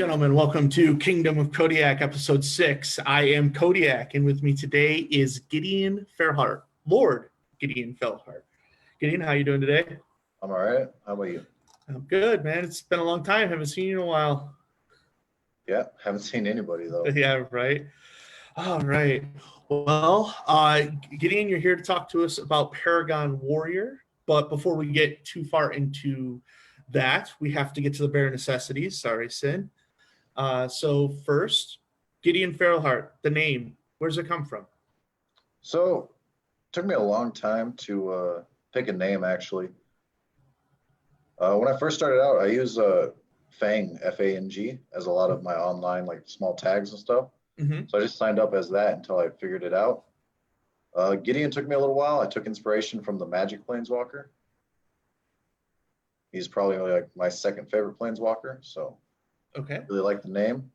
gentlemen, welcome to Kingdom of Kodiak, episode 6. I am Kodiak, and with me today is Gideon Feralheart, Lord Gideon Feralheart. Gideon, how you doing today? I'm all right. How about you? I'm good, man. It's been a long time. Haven't seen you in a while. Yeah, haven't seen anybody, though. Yeah, right. All right. Well, Gideon, you're here to talk to us about Paragon Warrior. But before we get too far into that, we have to get to the bare necessities. Sorry, Sin. So first, Gideon Feralheart, the name, where does it come from? So, it took me a long time to pick a name, actually. When I first started out, I used Fang, F-A-N-G, as a lot of my online, like, small tags and stuff. Mm-hmm. So I just signed up as that until I figured it out. Gideon took me a little while. I took inspiration from the Magic Planeswalker. He's probably like my second favorite Planeswalker, so Okay. I really like the name.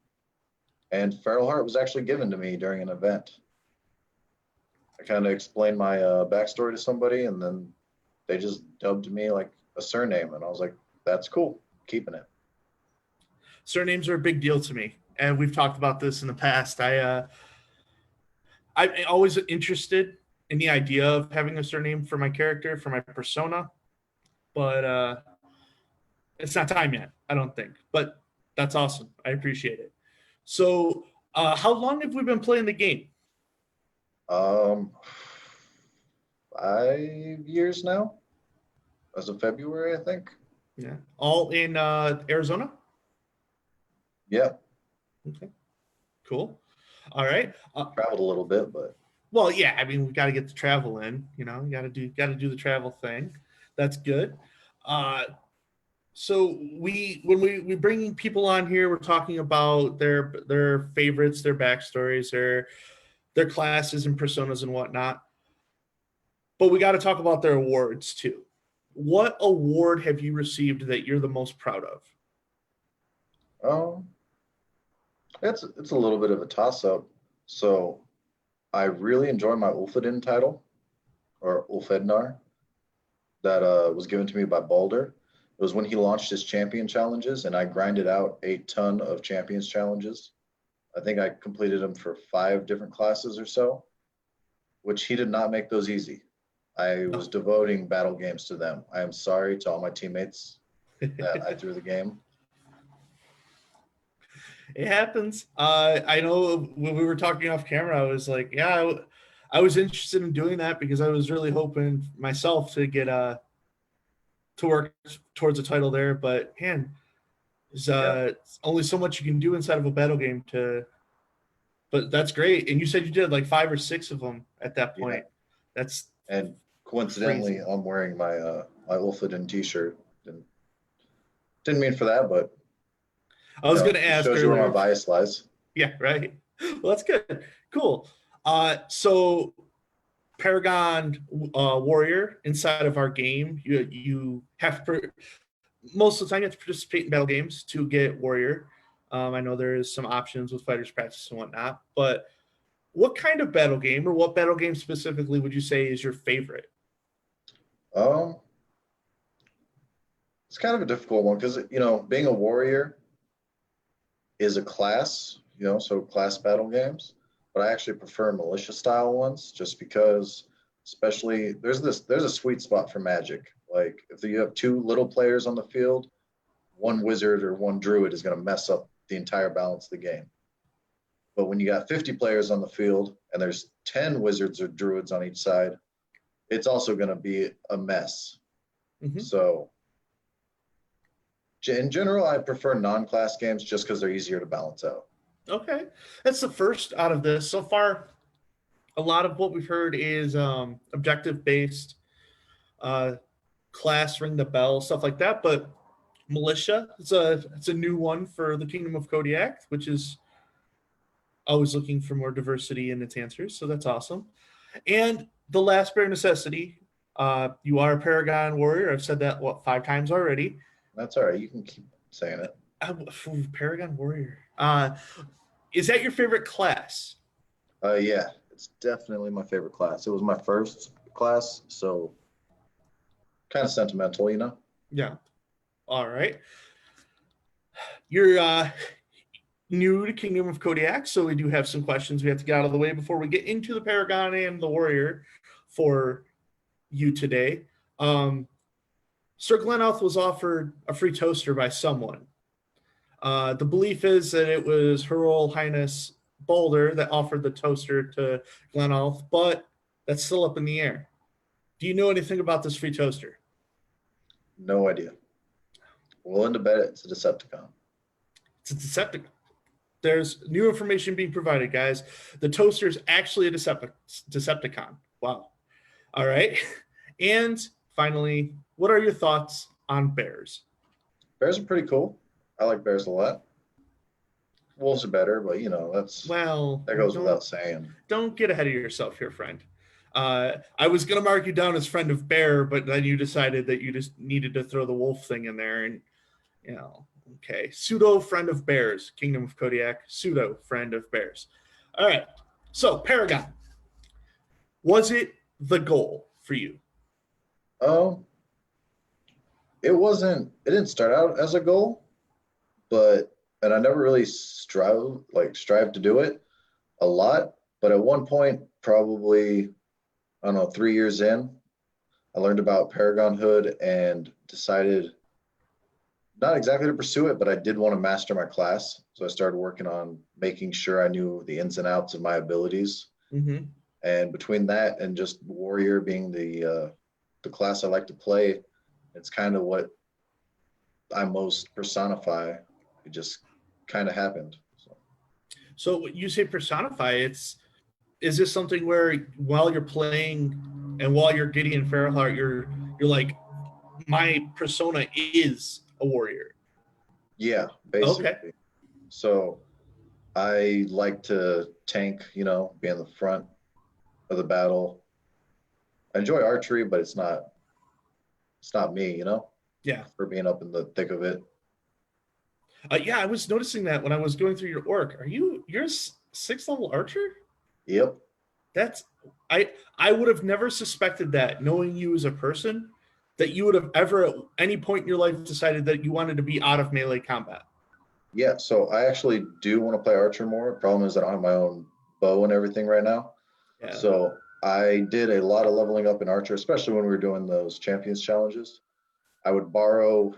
And Feralheart was actually given to me during an event. I kind of explained my backstory to somebody, and then they just dubbed me like a surname, and I was like, "That's cool, keeping it." Surnames are a big deal to me, and we've talked about this in the past. I'm always interested in the idea of having a surname for my character, for my persona, but it's not time yet, I don't think. But that's awesome. I appreciate it. So, how long have we been playing the game? Um, 5 years now, as of February, I think. Yeah, all in Arizona. Yeah, Okay, cool. All right. traveled a little bit, but Well, yeah. I mean, we got to get the travel in. You know, got to do the travel thing. That's good. Uh, so when we bring people on here, we're talking about their favorites, their backstories, their classes and personas and whatnot. But we got to talk about their awards too. What award have you received that you're the most proud of? um, it's a little bit of a toss-up. So I really enjoy my Ulfedin title, or Ulfednar, that was given to me by Balder. It was when he launched his champion challenges, and I grinded out a ton of champions challenges. I think I completed them for 5 different classes or so, which he did not make those easy. I was No. devoting battle games to them. I am sorry to all my teammates that I threw the game. It happens. I know when we were talking off camera, I was like, yeah, I was interested in doing that because I was really hoping myself to get to work towards a title there. But man, there's Yeah, only so much you can do inside of a battle game to. But that's great. And you said you did like 5 or 6 of them at that yeah. point. That's And coincidentally, crazy. I'm wearing my my Ulfedin T-shirt. Didn't mean for that, but I was going to just ask shows you where my earlier. bias lies. Yeah, right. Well, that's good. Cool. So Paragon Warrior inside of our game, you have to most of the time you have to participate in battle games to get Warrior. I know there is some options with fighters practice and whatnot, but what kind of battle game or what battle game specifically would you say is your favorite? Um, it's kind of a difficult one because being a warrior is a class, so class battle games. But I actually prefer militia style ones just because, especially there's a sweet spot for magic. Like if you have 2 little players on the field, one wizard or one druid is going to mess up the entire balance of the game. But when you got 50 players on the field and there's 10 wizards or druids on each side, it's also going to be a mess. Mm-hmm. So in general, I prefer non-class games just because they're easier to balance out. Okay, that's the first out of this so far. A lot of what we've heard is objective based, uh, class ring the bell, stuff like that. But militia, it's a new one for the Kingdom of Kodiak, which is always looking for more diversity in its answers. So that's awesome. And the last bare necessity, you are a Paragon warrior. I've said that 5 times already. That's all right. You can keep saying it. Paragon warrior. Is that your favorite class? Yeah, it's definitely my favorite class. It was my first class, so kind of sentimental. Yeah. All right. You're new to Kingdom of Kodiak, so we do have some questions we have to get out of the way before we get into the Paragon and the Warrior for you today. Sir Glenelth was offered a free toaster by someone. The belief is that it was Her Royal Highness Boulder that offered the toaster to Glenelth, but that's still up in the air. Do you know anything about this free toaster? No idea. Willing to bet it's a Decepticon. It's a Decepticon. There's new information being provided, guys. The toaster is actually a Decepticon. Wow. All right. And finally, what are your thoughts on bears? Bears are pretty cool. I like bears a lot. Wolves are better, but that goes without saying. Don't get ahead of yourself here, friend. I was gonna mark you down as friend of bear, but then you decided that you just needed to throw the wolf thing in there, and okay. Pseudo friend of bears, Kingdom of Kodiak. Pseudo friend of bears. All right. So Paragon, was it the goal for you? It wasn't. It didn't start out as a goal, and I never really strive to do it a lot. But at one point, probably, I don't know, 3 years in, I learned about Paragon Hood and decided not exactly to pursue it, but I did want to master my class. So I started working on making sure I knew the ins and outs of my abilities. Mm-hmm. And between that and just Warrior being the class I like to play, it's kind of what I most personify. It just kind of happened. So when you say personify, is this something where while you're playing and while you're Gideon Feralheart, you're like, my persona is a warrior? Yeah, basically. Okay. So I like to tank, be in the front of the battle. I enjoy archery, but it's not me, Yeah. For being up in the thick of it. Yeah, I was noticing that when I was going through your orc. You're a 6th level archer? Yep. I would have never suspected that, knowing you as a person, that you would have ever at any point in your life decided that you wanted to be out of melee combat. Yeah, so I actually do want to play archer more. Problem is I don't have my own bow and everything right now. Yeah. So I did a lot of leveling up in archer, especially when we were doing those champions challenges. I would borrow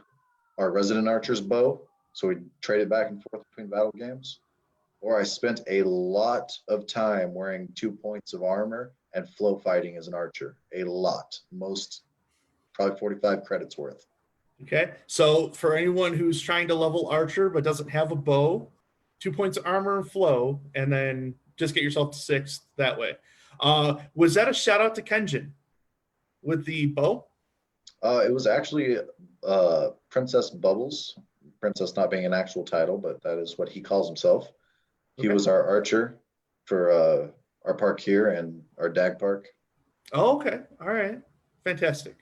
our resident archer's bow, so we'd trade it back and forth between battle games. Or I spent a lot of time wearing 2 points of armor and flow fighting as an archer. A lot. Most, probably 45 credits worth. Okay. So for anyone who's trying to level archer but doesn't have a bow, 2 points of armor and flow, and then just get yourself to 6th that way. Was that a shout out to Kenjin with the bow? It was actually Princess Bubbles. Princess not being an actual title, but that is what he calls himself. He was our archer for our park here and our DAG park. Oh, okay. All right. Fantastic.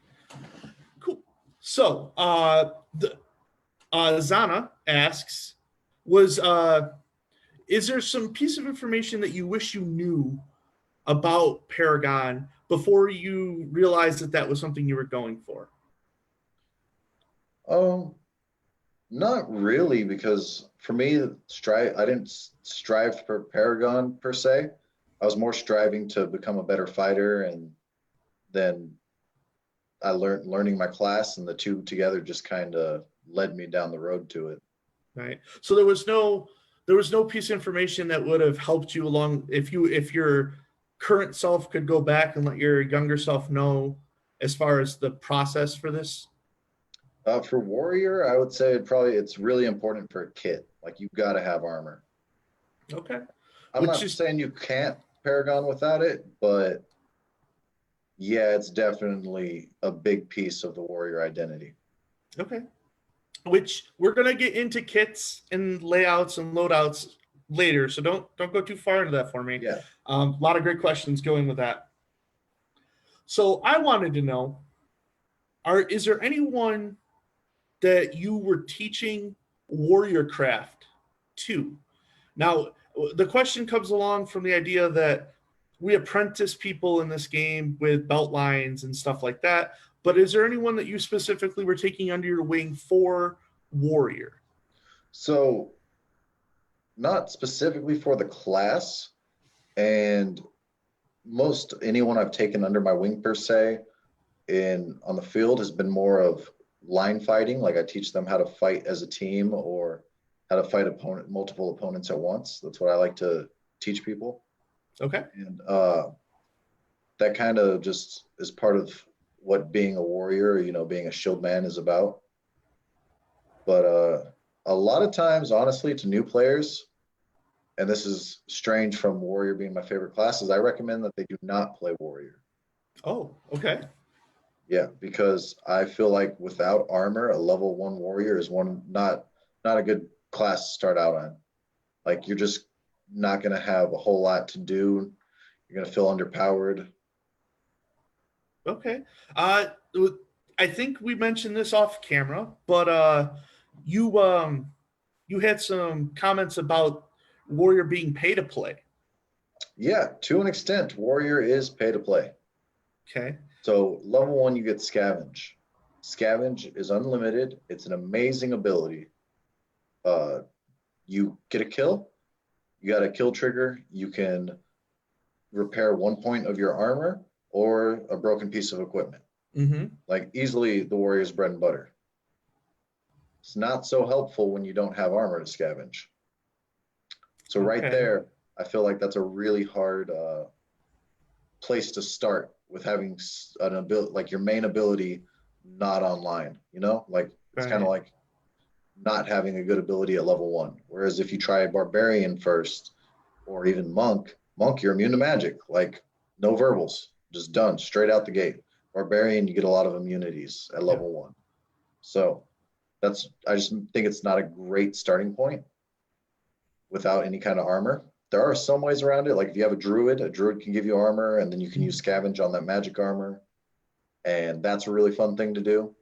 Cool. So Zana asks, is there some piece of information that you wish you knew about Paragon before you realized that was something you were going for? Not really, because for me, I didn't strive for Paragon per se. I was more striving to become a better fighter, and then I learning my class, and the two together just kind of led me down the road to it. Right. So there was no piece of information that would have helped you along if your current self could go back and let your younger self know as far as the process for this. For Warrior, I would say it's really important for a kit. Like, you've got to have armor. Okay. I'm not saying you can't Paragon without it, but yeah, it's definitely a big piece of the Warrior identity. Okay. Which we're gonna get into kits and layouts and loadouts later, so don't go too far into that for me. Yeah. A lot of great questions going with that. So I wanted to know, is there anyone that you were teaching warrior craft to? Now, the question comes along from the idea that we apprentice people in this game with belt lines and stuff like that, but is there anyone that you specifically were taking under your wing for warrior? So not specifically for the class, and most anyone I've taken under my wing per se in on the field has been more of line fighting. Like I teach them how to fight as a team or how to fight multiple opponents at once. That's what I like to teach people. Okay. And that kind of just is part of what being a warrior, being a shield man is about. But a lot of times, honestly, to new players, and this is strange from warrior being my favorite classes, I recommend that they do not play warrior. Oh, okay. Yeah, because I feel like without armor, a level one warrior is one not a good class to start out on. Like you're just not gonna have a whole lot to do. You're gonna feel underpowered. Okay. I think we mentioned this off camera, but you you had some comments about Warrior being pay to play. Yeah, to an extent, warrior is pay to play. Okay. So level one, you get scavenge. Scavenge is unlimited. It's an amazing ability. Uh, you get a kill. You got a kill trigger. You can repair 1 point of your armor or a broken piece of equipment. Mm-hmm. Like easily the warrior's bread and butter. It's not so helpful when you don't have armor to scavenge. So right Okay. there, I feel like that's a really hard place to start with having an ability like your main ability not online. Like it's kind of Right. like not having a good ability at level one. Whereas if you try barbarian first or even monk, you're immune to magic. Like no verbals, just done straight out the gate. Barbarian, you get a lot of immunities at Yeah. level one. So I just think it's not a great starting point without any kind of armor. There are some ways around it. Like if you have a druid can give you armor, and then you can use scavenge on that magic armor, and that's a really fun thing to do.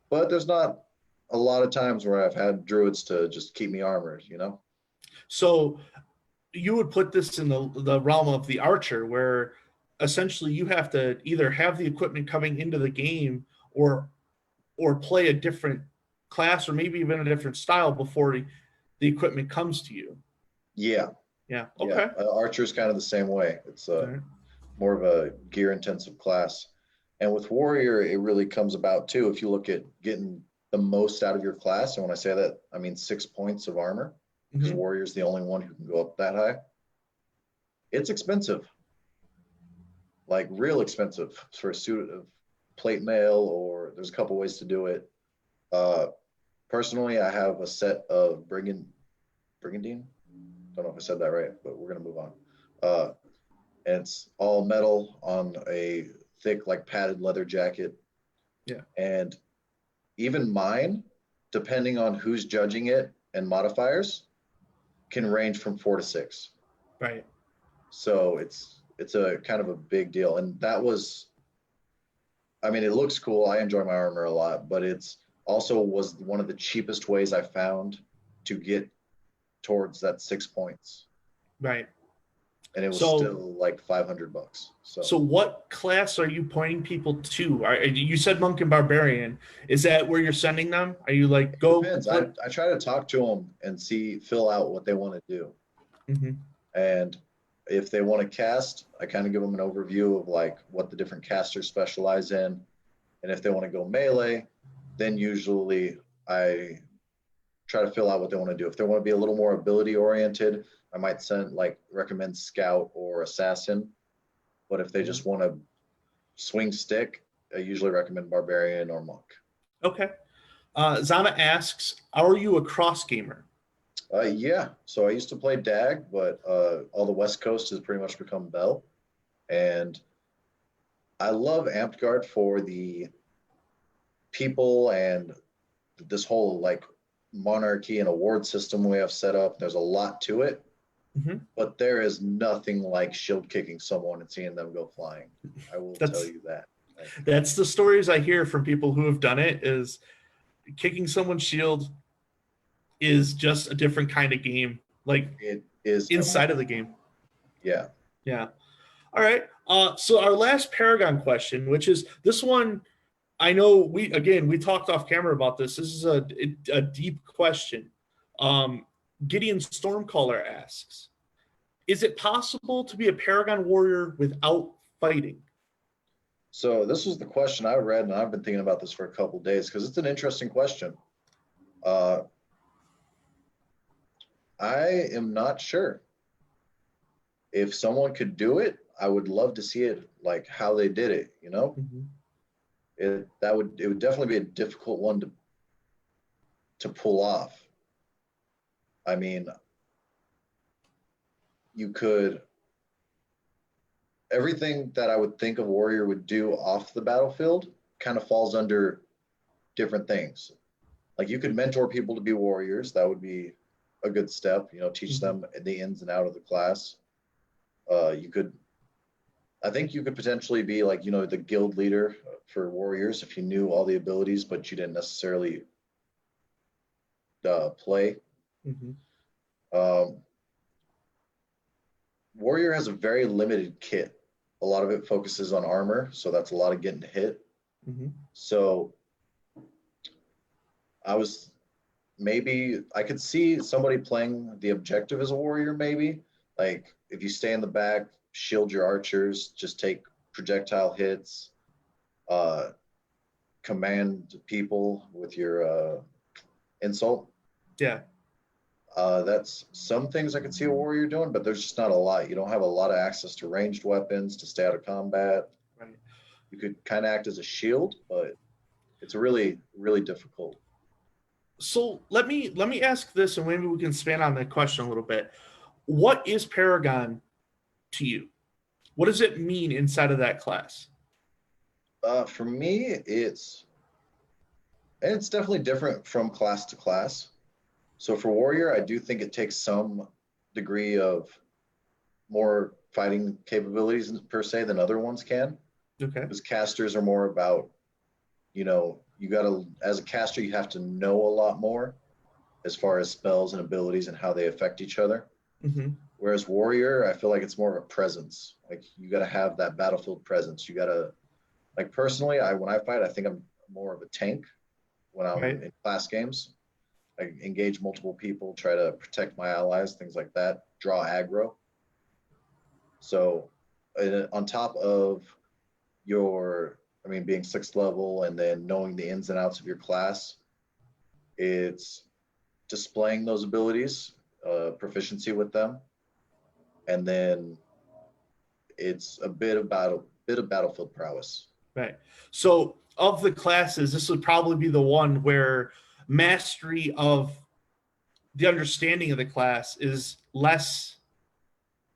But there's not a lot of times where I've had druids to just keep me armored. So you would put this in the realm of the archer, where essentially you have to either have the equipment coming into the game or play a different class or maybe even a different style before the equipment comes to you. Yeah, Yeah. yeah. Okay. Archer's kind of the same way. It's All right. more of a gear intensive class. And with warrior, it really comes about too. If you look at getting the most out of your class, and when I say that, I mean 6 points of armor, because Mm-hmm. warrior's the only one who can go up that high. It's expensive, like real expensive for a suit of plate mail, or there's a couple ways to do it. Uh, Personally, I have a set of brigandine. Don't know if I said that right, but we're gonna move on. Uh, and it's all metal on a thick, like padded leather jacket. Yeah. And even mine, depending on who's judging it and modifiers, can range from 4 to 6. Right. So it's a kind of a big deal. And that was, I mean, it looks cool. I enjoy my armor a lot, but it's also was one of the cheapest ways I found to get towards that 6 points. Right. And it was So still like $500. So so what class are you pointing people to? You said monk and barbarian. Is that where you're sending them? Are you like it go depends. play? I try to talk to them and fill out what they want to do. Mm-hmm. And if they want to cast, I kind of give them an overview of like what the different casters specialize in. And if they want to go melee, then usually I try to fill out what they want to do. If they want to be a little more ability oriented, I might recommend scout or assassin. But if they just want to swing stick, I usually recommend barbarian or monk. Okay. Zana asks, "Are you a cross gamer?" Yeah, so I used to play DAG, but all the West Coast has pretty much become Bell. And I love Amped Guard for the people and this whole like monarchy and award system we have set up. There's a lot to it, Mm-hmm. but there is nothing like shield kicking someone and seeing them go flying. I will tell That's you that. Like, that's the stories I hear from people who have done it. Is kicking someone's shield is just a different kind of game, like it is inside of the amazing. game. Yeah. Yeah. All right. So our last Paragon question, which is this one, I know we talked off camera about this. This is a deep question. Um, Gideon Stormcaller asks, is it possible to be a Paragon warrior without fighting? So this was the question I read, and I've been thinking about this for a couple days because it's an interesting question. Uh, I am not sure. If someone could do it, I would love to see it, like how they did it. Mm-hmm. It would definitely be a difficult one to pull off. I mean, you could everything that I would think a warrior would do off the battlefield kind of falls under different things. Like you could mentor people to be warriors. That would be a good step. Teach Mm-hmm. them the ins and out of the class. You could, I think, you could potentially be like the guild leader for warriors if you knew all the abilities, but you didn't necessarily play. Mm-hmm. Um, Warrior has a very limited kit. A lot of it focuses on armor, so that's a lot of getting hit. Mm-hmm. So I was maybe I could see somebody playing the objective as a warrior, maybe. Like if you stay in the back, shield your archers, just take projectile hits, uh, command people with your insult. Yeah. That's some things I could see a warrior doing, but there's just not a lot. You don't have a lot of access to ranged weapons to stay out of combat. Right. You could kind of act as a shield, but it's really, really difficult. So let me ask this, and maybe we can expand on that question a little bit. What is Paragon to you? What does it mean inside of that class? For me, it's definitely different from class to class. So for warrior, I do think it takes some degree of more fighting capabilities per se than other ones can, Okay. because casters are more about, you got to, as a caster, you have to know a lot more as far as spells and abilities and how they affect each other. Mm-hmm. Whereas warrior, I feel like it's more of a presence. Like you got to have that battlefield presence. You got to, like personally, when I fight, I think I'm more of a tank when I'm Right. in class games. I engage multiple people, try to protect my allies, things like that, draw aggro. So, on top of being sixth level and then knowing the ins and outs of your class, it's displaying those abilities, proficiency with them, and then it's a bit of battlefield prowess. Right. So of the classes, this would probably be the one where mastery of the understanding of the class is less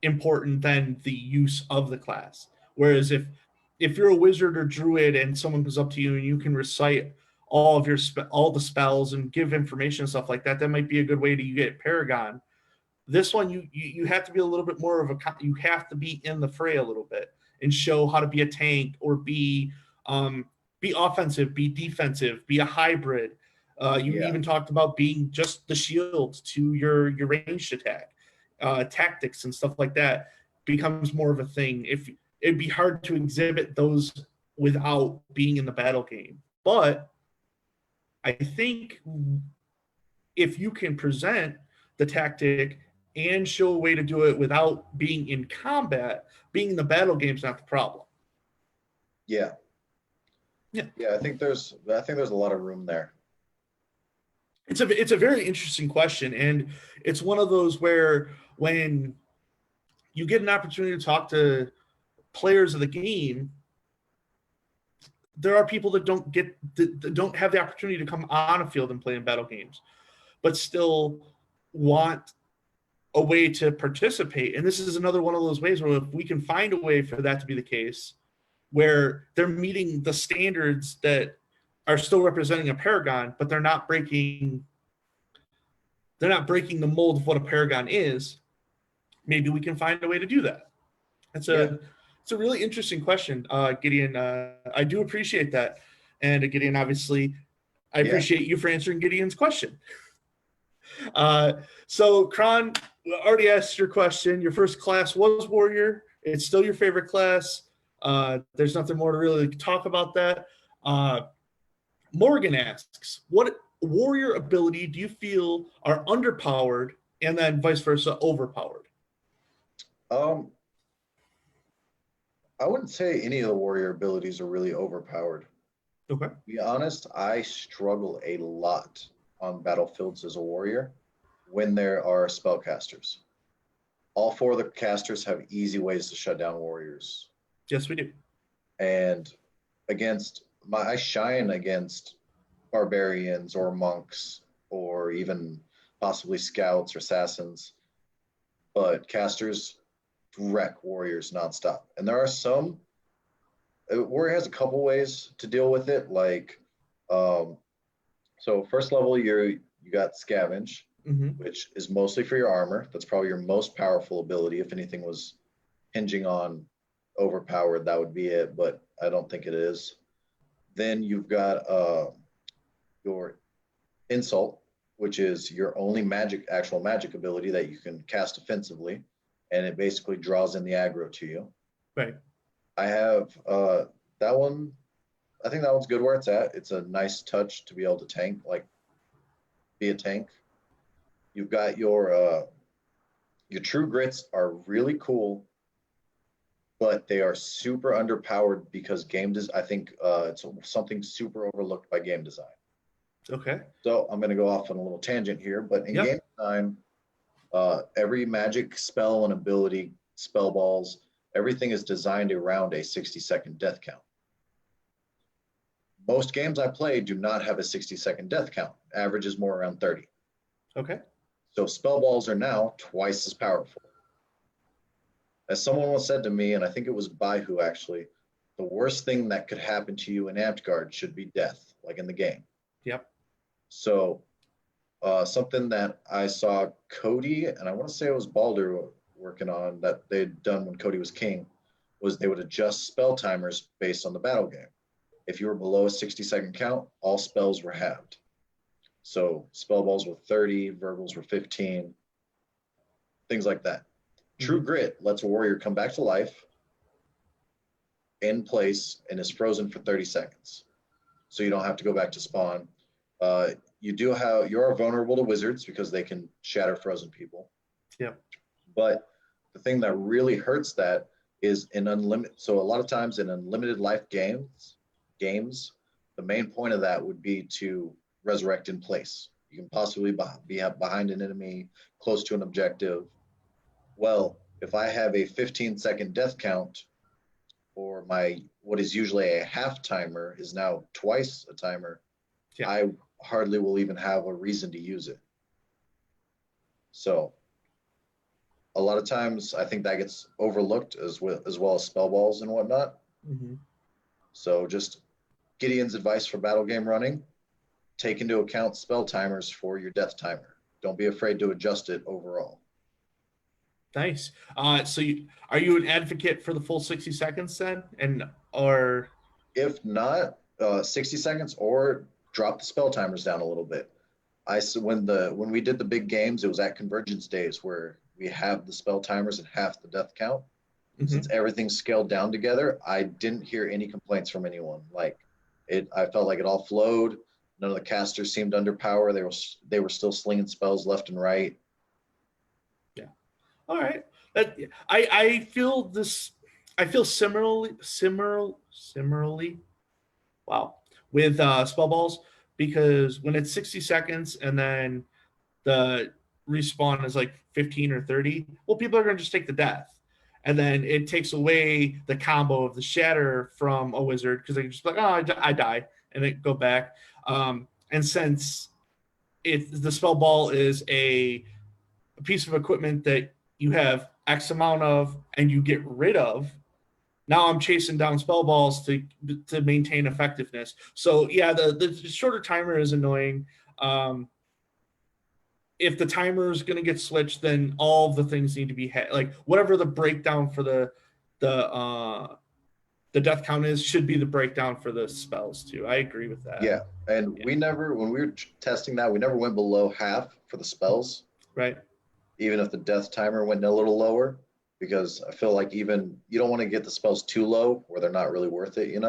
important than the use of the class. Whereas if you're a wizard or druid and someone goes up to you and you can recite all the spells and give information and stuff like that, that might be a good way to get Paragon. This one, you have to be a little bit more of you have to be in the fray a little bit and show how to be a tank or be offensive, be defensive, be a hybrid. You Yeah, even talked about being just the shield to your ranged attack. Tactics and stuff like that becomes more of a thing. If it'd be hard to exhibit those without being in the battle game, but I think if you can present the tactic and show a way to do it without being in combat, being in the battle game is not the problem. yeah, Yeah, yeah. I think there's a lot of room there. it's a very interesting question, and it's one of those where when you get an opportunity to talk to players of the game, there are people that that don't have the opportunity to come on a field and play in battle games, but still want a way to participate. And this is another one of those ways where if we can find a way for that to be the case, where they're meeting the standards that are still representing a paragon, but they're not breaking the mold of what a paragon is, maybe we can find a way to do that. It's Yeah, a really interesting question, Gideon. I do appreciate that, and Gideon, obviously, I yeah. appreciate you for answering Gideon's question. So, Kron, already asked your question. Your first class was warrior. It's still your favorite class. There's nothing more to really talk about that. Morgan asks, what warrior ability do you feel are underpowered and then vice versa, overpowered? Um, I wouldn't say any of the warrior abilities are really overpowered. Okay. To be honest, I struggle a lot on battlefields as a warrior when there are spellcasters. All four of the casters have easy ways to shut down warriors. Yes, we do. And I shine against barbarians or monks or even possibly scouts or assassins, but casters wreck warriors nonstop. And there are some warrior has a couple ways to deal with it. Like, so first level, you got scavenge, Mm-hmm. which is mostly for your armor. That's probably your most powerful ability. If anything was hinging on overpowered, that would be it. But I don't think it is. Then you've got your insult, which is your only actual magic ability that you can cast offensively, and it basically draws in the aggro to you. Right. I have that one. I think that one's good where it's at. It's a nice touch to be able to tank, like be a tank. You've got your true grits are really cool, but they are super underpowered because I think it's something super overlooked by game design. Okay. So I'm going to go off on a little tangent here, but in game Yep. design, every magic spell and ability, spell balls, everything is designed around a 60-second death count. Most games I play do not have a 60-second death count. Average is more around 30. Okay. So spell balls are now twice as powerful. As someone once said to me, and I think it was Baihu actually, the worst thing that could happen to you in Amtgard should be death, like in the game. Yep. So something that I saw Cody, and I want to say it was Baldur working on that they'd done when Cody was king, was they would adjust spell timers based on the battle game. If you were below a 60-second count, all spells were halved. So spell balls were 30, verbals were 15, things like that. True Grit lets a warrior come back to life in place and is frozen for 30 seconds. So you don't have to go back to spawn. You are vulnerable to wizards because they can shatter frozen people. Yep. But the thing that really hurts that is in unlimited. So a lot of times in unlimited life games, the main point of that would be to resurrect in place. You can possibly be behind an enemy, close to an objective. Well, if I have a 15-second death count, or my what is usually a half timer is now twice a timer, Yeah. I hardly will even have a reason to use it. So a lot of times I think that gets overlooked as well as spell balls and whatnot. Mm-hmm. So just Gideon's advice for battle game running: take into account spell timers for your death timer. Don't be afraid to adjust it overall. Nice. Are you an advocate for the full 60 seconds then? Or If not, 60 seconds or drop the spell timers down a little bit. When we did the big games, it was at convergence days where we have the spell timers at half the death count. mm-hmm. Since everything's scaled down together, I didn't hear any complaints from anyone. I felt like it all flowed. None of the casters seemed under power. They were still slinging spells left and right. Yeah. All right. I feel this. I feel similarly. Wow. With spell balls, because when it's 60 seconds and then the respawn is like 15 or 30, well, people are going to just take the death. And then it takes away the combo of the shatter from a wizard because they can just be like, oh, I die, and then go back. And since the spell ball is a piece of equipment that you have X amount of and you get rid of, now I'm chasing down spell balls to maintain effectiveness. So yeah, the shorter timer is annoying. If the timer is going to get switched, then all the things need to be like whatever the breakdown for the death count is should be the breakdown for the spells too. I agree with that. Yeah, and Yeah. we never, when we were testing that, we never went below half for the spells. Right. Even if the death timer went a little lower, because I feel like even you don't want to get the spells too low where they're not really worth it.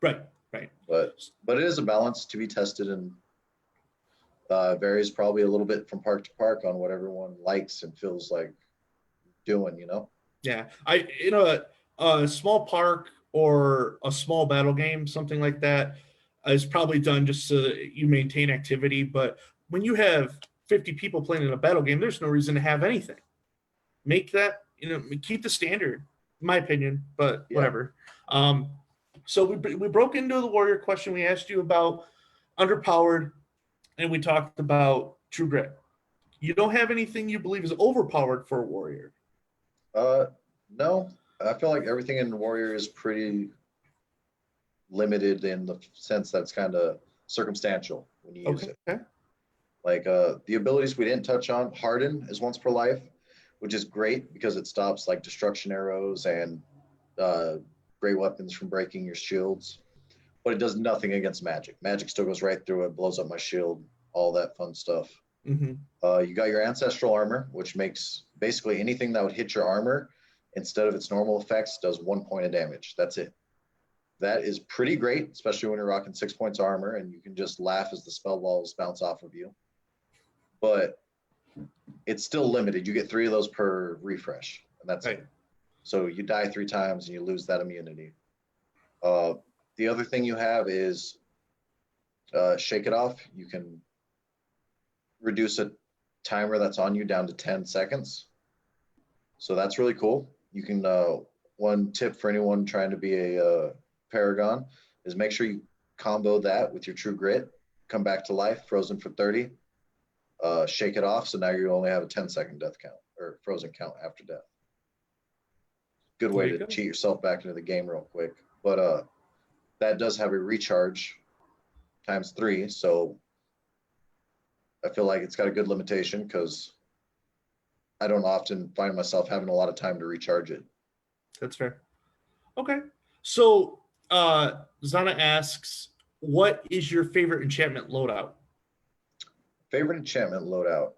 Right. Right. But it is a balance to be tested, and Varies probably a little bit from park to park on what everyone likes and feels like doing, you know? Yeah, I in a small park or a small battle game, something like that is probably done just so that you maintain activity. But when you have 50 people playing in a battle game, there's no reason to have anything. Make that, keep the standard, in my opinion. But Yeah. whatever. Um, so we broke into the warrior question. We asked you about underpowered, and we talked about true grit. You don't have anything you believe is overpowered for a warrior. Uh, no, I feel like everything in Warrior is pretty limited in the sense that it's kind of circumstantial when you use Okay. it. Like the abilities we didn't touch on, Harden is once per life, which is great because it stops like destruction arrows and uh, great weapons from breaking your shields. But it does nothing against magic. Magic still goes right through it, blows up my shield, all that fun stuff. Mm-hmm. You got your ancestral armor, which makes basically anything that would hit your armor instead of its normal effects does 1 point of damage. That's it. That is pretty great, especially when you're rocking 6 points armor and you can just laugh as the spell balls bounce off of you. But it's still limited. You get 3 of those per refresh, and that's Right. it. So you die 3 times and you lose that immunity. The other thing you have is Shake It Off. You can reduce a timer that's on you down to 10 seconds. So that's really cool. You can, one tip for anyone trying to be a Paragon is make sure you combo that with your True Grit, come back to life, frozen for 30, shake it off. So now you only have a 10-second death count or frozen count after death. Good way to cheat yourself back into the game real quick. But that does have a recharge times 3. So I feel like it's got a good limitation because I don't often find myself having a lot of time to recharge it. That's fair. Okay. So Zana asks, what is your favorite enchantment loadout? Favorite enchantment loadout.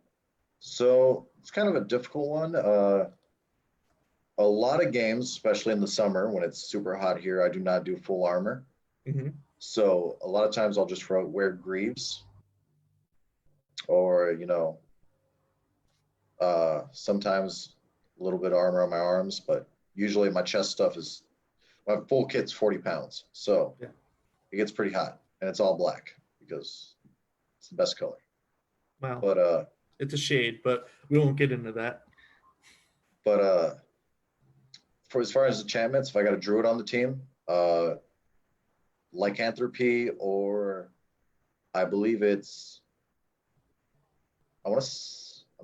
So it's kind of a difficult one. A lot of games, especially in the summer when it's super hot here, I do not do full armor. Mm-hmm. So a lot of times I'll just wear greaves or, sometimes a little bit of armor on my arms, but usually my chest stuff is my full kit's 40 pounds. So Yeah. it gets pretty hot and it's all black because it's the best color. Wow. But it's a shade, but we won't get into that. But for as far as enchantments, if I got a druid on the team, lycanthropy, or I believe I'm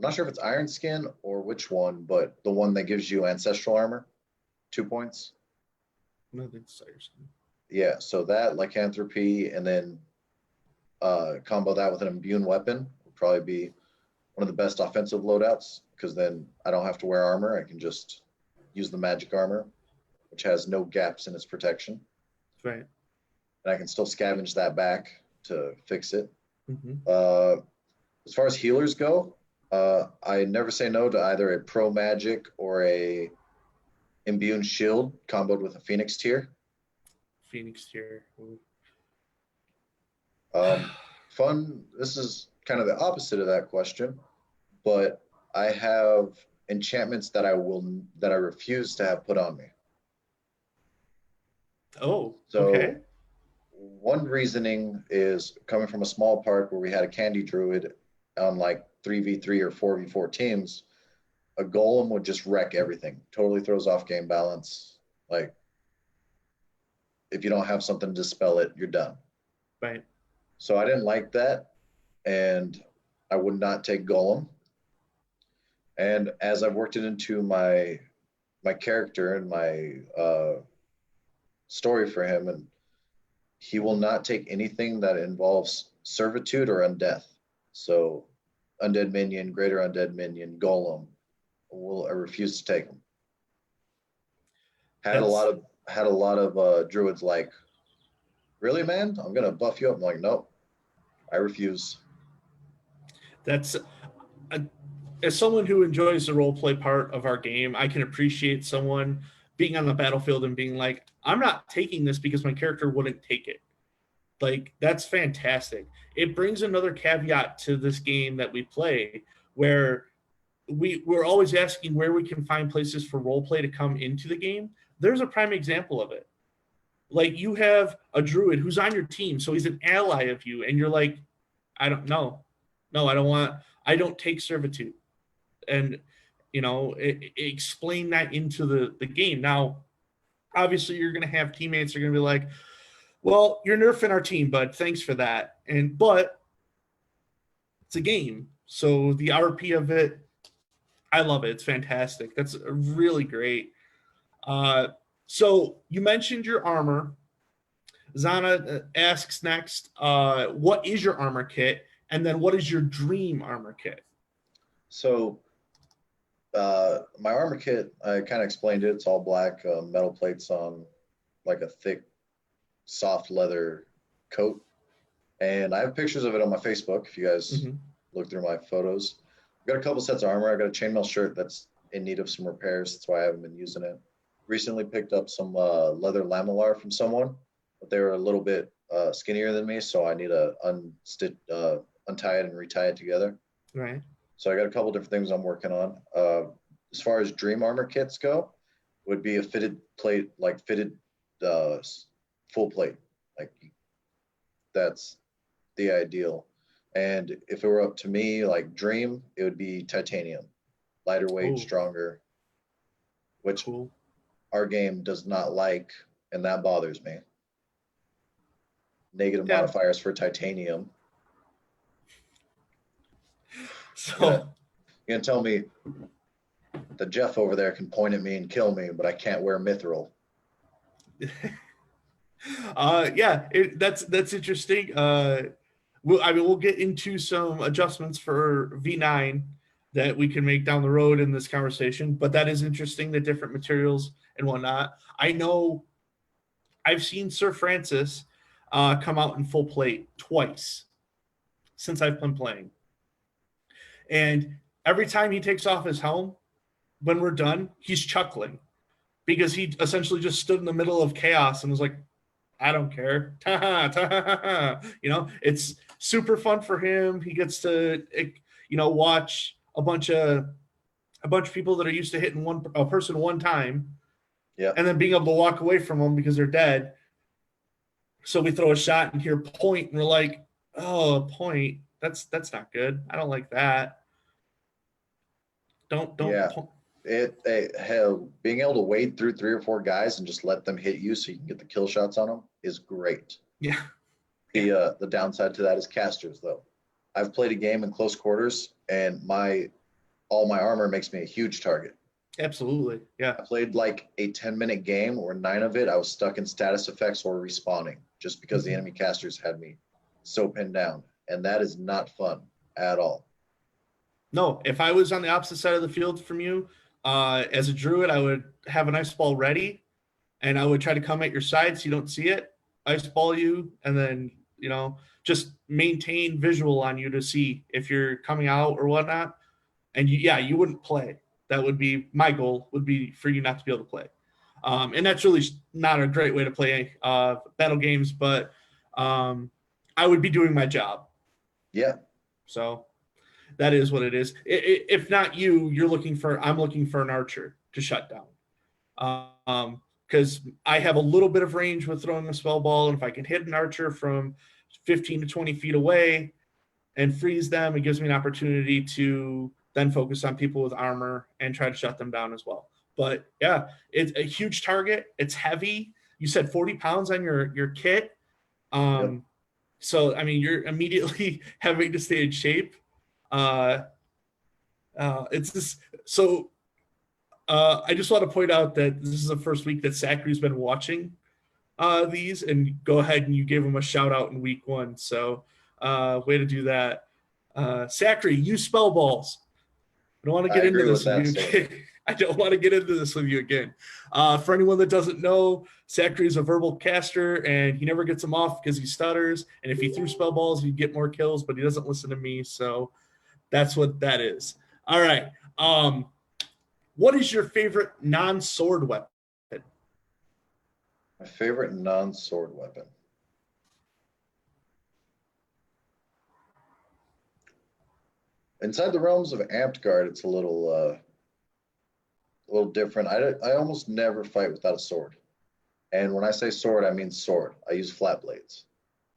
not sure if it's iron skin or which one, but the one that gives you ancestral armor, 2 points. Nothing's Iron. Yeah, so that lycanthropy, and then combo that with an immune weapon would probably be one of the best offensive loadouts because then I don't have to wear armor. I can just use the magic armor, which has no gaps in its protection. Right. And I can still scavenge that back to fix it. Mm-hmm. As far as healers go, I never say no to either a pro magic or a immune shield comboed with a phoenix tier. Phoenix tier. Fun. This is kind of the opposite of that question, but I have enchantments that I refuse to have put on me. Oh, So okay. one reasoning is coming from a small park where we had a candy druid on like 3v3 or 4v4 teams. A golem would just wreck everything, totally throws off game balance. Like, if you don't have something to dispel it, you're done. Right. So I didn't like that, and I would not take golem. And as I've worked it into my character and my story for him, and he will not take anything that involves servitude or undeath. So undead minion, greater undead minion, golem, I refuse to take them. Had a lot of druids like, really, man? I'm gonna buff you up. I'm like, nope, I refuse. That's as someone who enjoys the role play part of our game, I can appreciate someone being on the battlefield and being like, I'm not taking this because my character wouldn't take it. Like, that's fantastic. It brings another caveat to this game that we play, where we're always asking where we can find places for role play to come into the game. There's a prime example of it. Like, you have a druid who's on your team, so he's an ally of you, and you're like, I don't know, no, I don't take servitude, and explain that into the game. Now, obviously, you're going to have teammates that are going to be like, well, you're nerfing our team, bud. Thanks for that. But it's a game, so the RP of it, I love it. It's fantastic. That's really great. So you mentioned your armor. Zana asks next, what is your armor kit? And then what is your dream armor kit? So my armor kit, I kind of explained it. It's all black, metal plates on like a thick, soft leather coat. And I have pictures of it on my Facebook if you guys look through my photos. I've got a couple sets of armor. I got a chainmail shirt that's in need of some repairs. That's why I haven't been using it. Recently picked up some leather lamellar from someone, but they were a little bit skinnier than me, so I need to untie it and retie it together. Right. So I got a couple different things I'm working on. As far as dream armor kits go, would be a fitted plate, like fitted full plate. Like, that's the ideal. And if it were up to me, like dream, it would be titanium, lighter weight, Ooh. stronger, which Cool. our game does not like, and that bothers me. Negative Yeah. modifiers for titanium. So You're gonna tell me that Jeff over there can point at me and kill me, but I can't wear mithril. yeah, that's interesting. We'll get into some adjustments for V9 that we can make down the road in this conversation, but that is interesting, the different materials and whatnot. I know I've seen Sir Francis come out in full plate twice since I've been playing. And every time he takes off his helm, when we're done, he's chuckling because he essentially just stood in the middle of chaos and was like, I don't care. It's super fun for him. He gets to, watch a bunch of people that are used to hitting a person one time, Yeah. and then being able to walk away from them because they're dead. So we throw a shot and hear point, and we're like, oh, a point. That's not good. I don't like that. Don't. Yeah. Hell, being able to wade through 3 or 4 guys and just let them hit you so you can get the kill shots on them is great. Yeah. The downside to that is casters, though. I've played a game in close quarters, and all my armor makes me a huge target. Absolutely. Yeah. I played like a 10-minute game where 9 of it I was stuck in status effects or respawning just because the enemy casters had me so pinned down, and that is not fun at all. No, if I was on the opposite side of the field from you, as a druid, I would have an ice ball ready, and I would try to come at your side so you don't see it, ice ball you, and then just maintain visual on you to see if you're coming out or whatnot. And you wouldn't play. That would be my goal. Would be for you not to be able to play, and that's really not a great way to play battle games. But I would be doing my job. Yeah. So that is what it is. If not you, I'm looking for an archer to shut down. Because I have a little bit of range with throwing a spell ball, and if I can hit an archer from 15 to 20 feet away and freeze them, it gives me an opportunity to then focus on people with armor and try to shut them down as well. But yeah, it's a huge target. It's heavy. You said 40 pounds on your kit. Yep. So, I mean, you're immediately having to stay in shape. It's this. So I just want to point out that this is the first week that Sacri's been watching these, and go ahead and you gave him a shout out in week 1. So way to do that. Sacri, use spell balls. I don't want to get into this with you again. I don't want to get into this with you again. For anyone that doesn't know, Sacri is a verbal caster, and he never gets them off because he stutters. And if he threw spell balls, he'd get more kills, but he doesn't listen to me. So that's what that is. All right. What is your favorite non-sword weapon? My favorite non-sword weapon. Inside the realms of Amped Guard, it's a little different. I almost never fight without a sword. And when I say sword, I mean sword. I use flat blades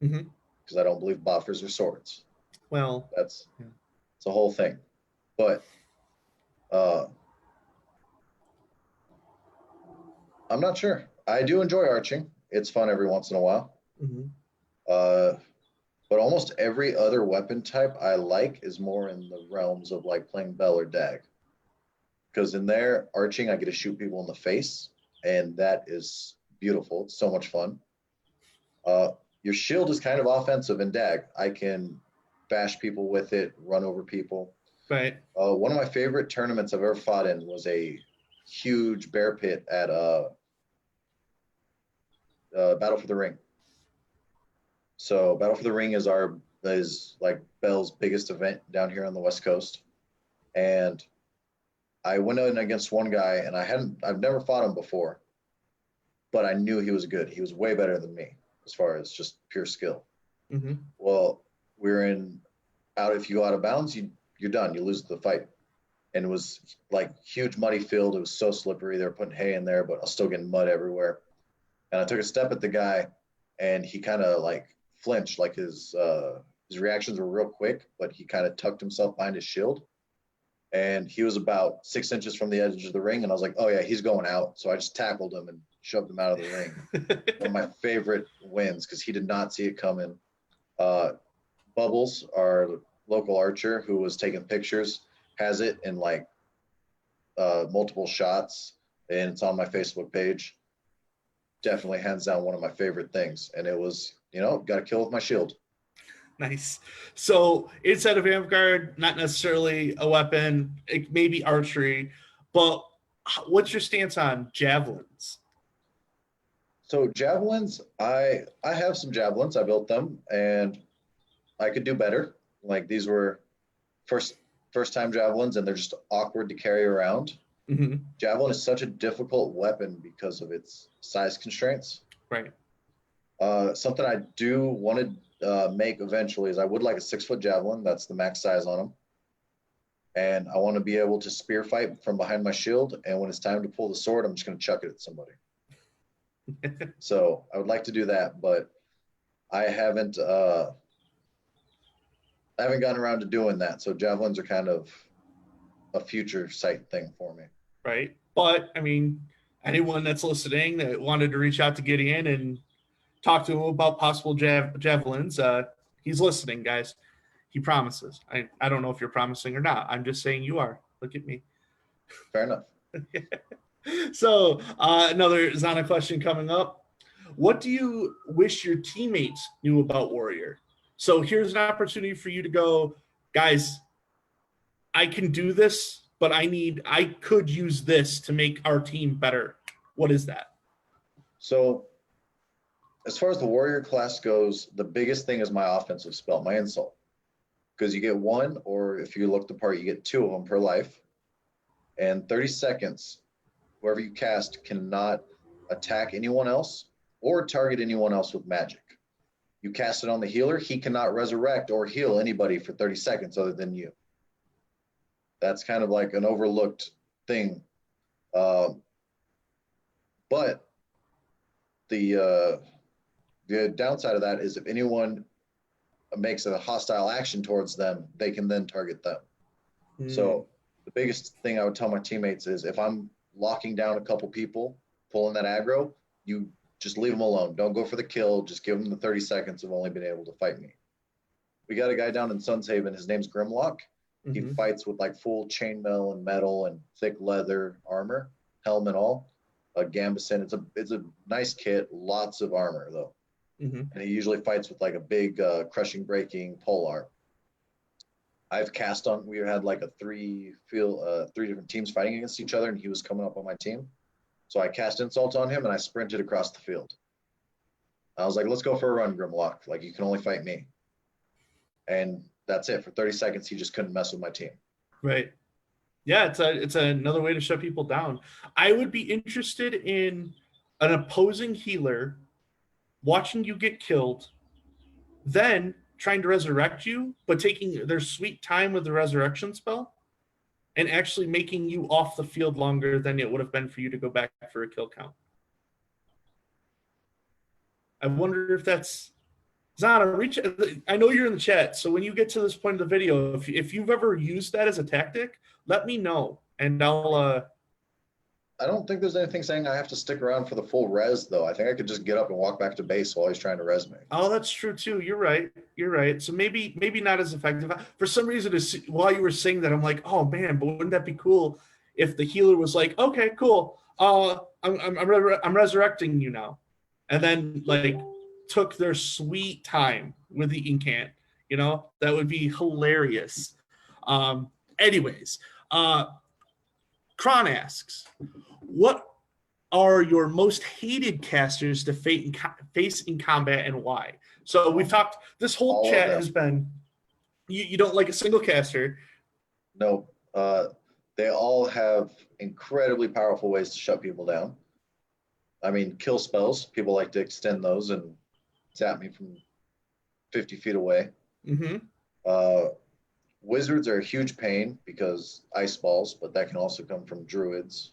Hmm. because I don't believe buffers are swords. Well, That's yeah. it's a whole thing. But uh, I'm not sure. I do enjoy arching. It's fun every once in a while. Hmm. Uh, but almost every other weapon type I like is more in the realms of like playing Bell or Dag. Because in there, arching, I get to shoot people in the face, and that is beautiful. It's so much fun. Uh, your shield is kind of offensive in Dag. I can bash people with it, run over people. Right. One of my favorite tournaments I've ever fought in was a huge bear pit at Battle for the Ring. So Battle for the Ring is like Bell's biggest event down here on the West Coast, and I went in against one guy, and I've never fought him before, but I knew he was good. He was way better than me as far as just pure skill. Hmm. Well, we're in out. If you go out of bounds, you're done. You lose the fight. And it was like huge muddy field. It was so slippery. They were putting hay in there, but I was still getting mud everywhere. And I took a step at the guy, and he kind of like flinched. Like his reactions were real quick, but he kind of tucked himself behind his shield. And he was about 6 inches from the edge of the ring, and I was like, "Oh yeah, he's going out." So I just tackled him and shoved him out of the ring. One of my favorite wins because he did not see it coming. Uh, Bubbles, our local archer who was taking pictures, has it in like multiple shots, and it's on my Facebook page. Definitely hands down one of my favorite things, and it was got to kill with my shield. Nice. So inside of Vanguard, not necessarily a weapon, it may be archery, but what's your stance on javelins? So javelins, I have some javelins. I built them, and I could do better. Like these were first first time javelins, and they're just awkward to carry around. Hmm. Javelin is such a difficult weapon because of its size constraints. Right. Something I do want to make eventually is I would like a 6 foot javelin. That's the max size on them. And I want to be able to spear fight from behind my shield. And when it's time to pull the sword, I'm just going to chuck it at somebody. So I would like to do that, but I haven't gotten around to doing that. So javelins are kind of a future sight thing for me. Right. But I mean, anyone that's listening that wanted to reach out to Gideon and talk to him about possible javelins, he's listening, guys. He promises. I don't know if you're promising or not. I'm just saying you are. Look at me. Fair enough. So another Zana question coming up. What do you wish your teammates knew about Warrior? So here's an opportunity for you to go, guys. I can do this, but I could use this to make our team better. What is that? So as far as the warrior class goes, the biggest thing is my offensive spell, my insult. Because you get one, or if you look the part, you get two of them per life. And 30 seconds, whoever you cast cannot attack anyone else or target anyone else with magic. You cast it on the healer, he cannot resurrect or heal anybody for 30 seconds other than you. That's kind of like an overlooked thing. But the downside of that is if anyone makes a hostile action towards them, they can then target them. So the biggest thing I would tell my teammates is if I'm locking down a couple people, pulling that aggro, you just leave them alone. Don't go for the kill. Just give them the 30 seconds of only being able to fight me. We got a guy down in Sunshaven. His name's Grimlock. Mm-hmm. He fights with like full chainmail and metal and thick leather armor, helm and all. A Gambison. It's a nice kit. Lots of armor though. Mm-hmm. And he usually fights with like a big crushing, breaking polearm. I've cast on. We had like a three different teams fighting against each other, and he was coming up on my team. So I cast insult on him, and I sprinted across the field. I was like, "Let's go for a run, Grimlock. Like you can only fight me." And that's it. For 30 seconds, he just couldn't mess with my team. Right. Yeah, it's another way to shut people down. I would be interested in an opposing healer watching you get killed, then trying to resurrect you, but taking their sweet time with the resurrection spell and actually making you off the field longer than it would have been for you to go back for a kill count. I wonder if that's Zana. Reach. I know you're in the chat, so when you get to this point of the video, if you've ever used that as a tactic, let me know, and I'll. I don't think there's anything saying I have to stick around for the full res, though. I think I could just get up and walk back to base while he's trying to res me. Oh, that's true too. You're right. You're right. So maybe not as effective. For some reason, while you were saying that, I'm like, oh man, but wouldn't that be cool if the healer was like, okay, cool. I'm resurrecting you now, and then like took their sweet time with the incant. You know, that would be hilarious. Anyways, Kron asks, what are your most hated casters to face in combat and why? So we've talked, this whole All chat has been, you don't like a single caster. No, they all have incredibly powerful ways to shut people down. I mean, kill spells, people like to extend those and zap me from 50 feet away. Wizards are a huge pain because ice balls, but that can also come from druids.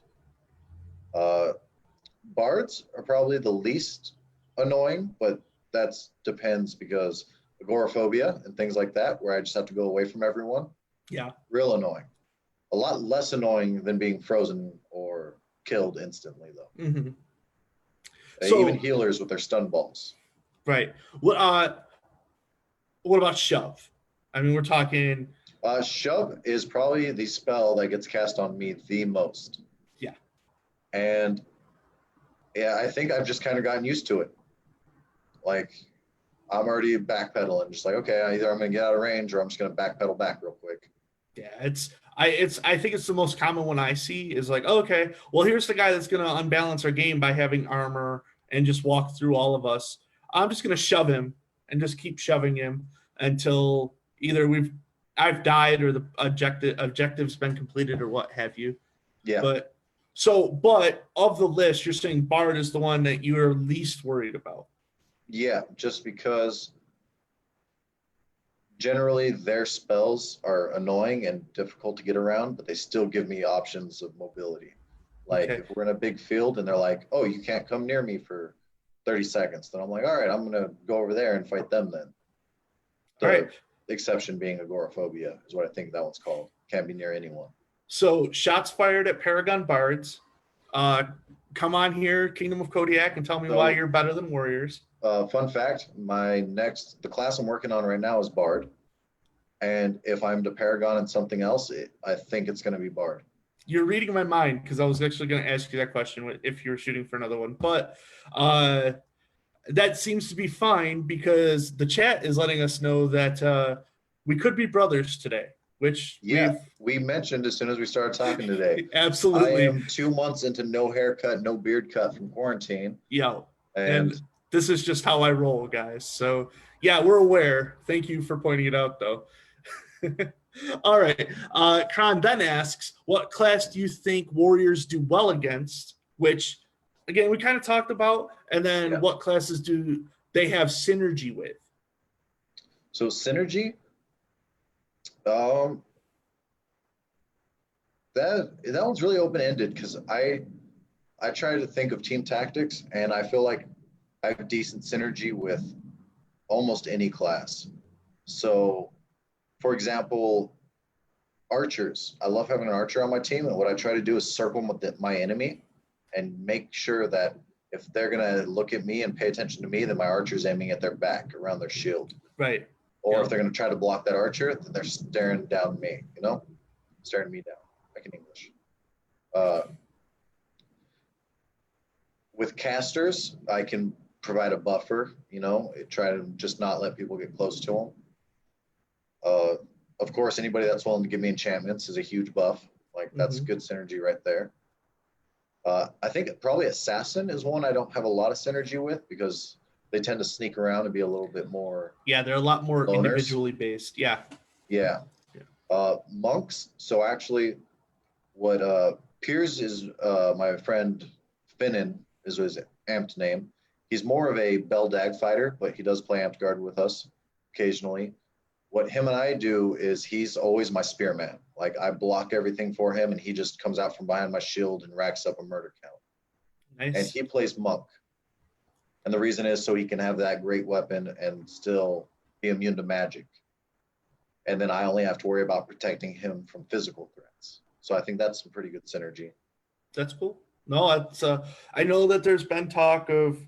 Bards are probably the least annoying, but that depends because agoraphobia and things like that, where I just have to go away from everyone. Yeah. Real annoying. A lot less annoying than being frozen or killed instantly, though. So, even healers with their stun balls. Right. What about shove? I mean, we're talking. Shove is probably the spell that gets cast on me the most. Yeah. And yeah, I think I've just kind of gotten used to it. Like, I'm already backpedaling, just like, okay, either I'm going to get out of range or I'm just going to backpedal back real quick. Yeah, I think it's the most common one I see is like, okay, well, here's the guy that's going to unbalance our game by having armor and just walk through all of us. I'm just going to shove him and just keep shoving him until either I've died or the objective's been completed or what have you. Yeah. But of the list, you're saying Bard is the one that you're least worried about. Yeah, just because generally their spells are annoying and difficult to get around, but they still give me options of mobility. Like if we're in a big field and they're like, oh, you can't come near me for 30 seconds, then I'm like, all right, I'm going to go over there and fight them then. The exception being agoraphobia is what I think that one's called. Can't be near anyone. So shots fired at Paragon Bards. Come on here, Kingdom of Kodiak, and tell me why you're better than Warriors. Fun fact, the class I'm working on right now is Bard. And if I'm to Paragon and something else, I think it's going to be Bard. You're reading my mind because I was actually going to ask you that question if you were shooting for another one. But that seems to be fine because the chat is letting us know that we could be brothers today. Which we mentioned as soon as we started talking today. Absolutely. I am 2 months into no haircut, no beard cut from quarantine. Yeah. And this is just how I roll, guys. So yeah, we're aware. Thank you for pointing it out though. All right. Kron then asks, what class do you think Warriors do well against? Which again, we kind of talked about. And then what classes do they have synergy with? So synergy, that one's really open-ended because I try to think of team tactics and I feel like I have decent synergy with almost any class. So, for example, archers. I love having an archer on my team, and what I try to do is circle with my enemy and make sure that if they're going to look at me and pay attention to me, then my archer's aiming at their back around their shield. Right. Or if they're going to try to block that archer, then they're staring down me, staring me down, like in English. With casters, I can provide a buffer, try to just not let people get close to them. Of course, anybody that's willing to give me enchantments is a huge buff. Like, that's good synergy right there. I think probably Assassin is one I don't have a lot of synergy with because they tend to sneak around and be a little bit more. Yeah, they're a lot more loners. Individually based. Yeah. Yeah. Monks. So actually, what Piers is, my friend Finnan is his amped name. He's more of a Beldag fighter, but he does play amped guard with us occasionally. What him and I do is he's always my spearman. Like I block everything for him, and he just comes out from behind my shield and racks up a murder count. And Nice. he plays monk, and the reason is so he can have that great weapon and still be immune to magic. And then I only have to worry about protecting him from physical threats. So I think that's some pretty good synergy. That's cool. No, it's I know that there's been talk of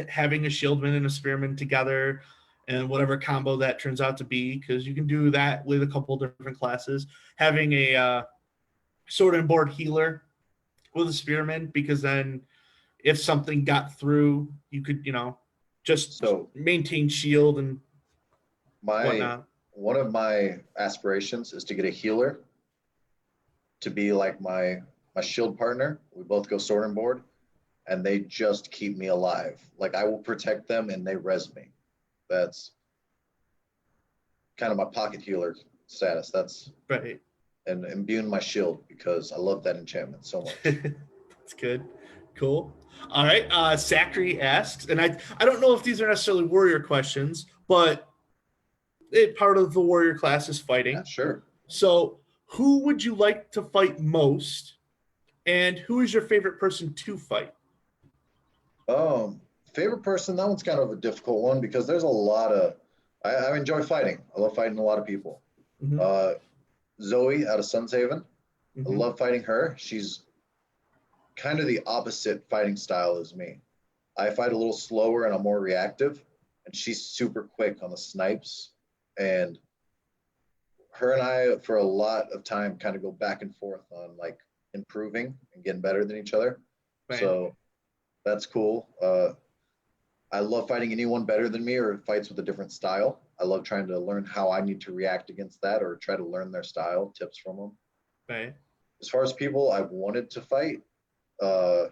having a shieldman and a spearman together, and whatever combo that turns out to be, because you can do that with a couple different classes. Having a sword and board healer with a spearman, because then if something got through, you could just So maintain shield and my whatnot. one of my aspirations is to get a healer to be like my shield partner. We both go sword and board, and they just keep me alive. Like I will protect them, and they res me. That's kind of my pocket healer status. That's Right. and imbue my shield because I love that enchantment so much. That's good. Cool. All right. Zachary asks, and I don't know if these are necessarily warrior questions, but part of the warrior class is Yeah, fighting. sure. So, who would you like to fight most, and who is your favorite person to fight? Um, Favorite person, that one's kind of a difficult one because there's a lot of I enjoy fighting. I love fighting a lot of people. Mm-hmm. Uh, Zoe out of Sun's Haven. I Mm-hmm. love fighting her. She's kind of the opposite fighting style as me. I fight a little slower and I'm more reactive, and she's super quick on the snipes. And her and I, for a lot of time, kind of go back and forth on like improving and getting better than each other. Right. So that's cool. I love fighting anyone better than me or fights with a different style. I love trying to learn how I need to react against that or try to learn their style, tips from them. Right. As far as people I've wanted to fight, uh,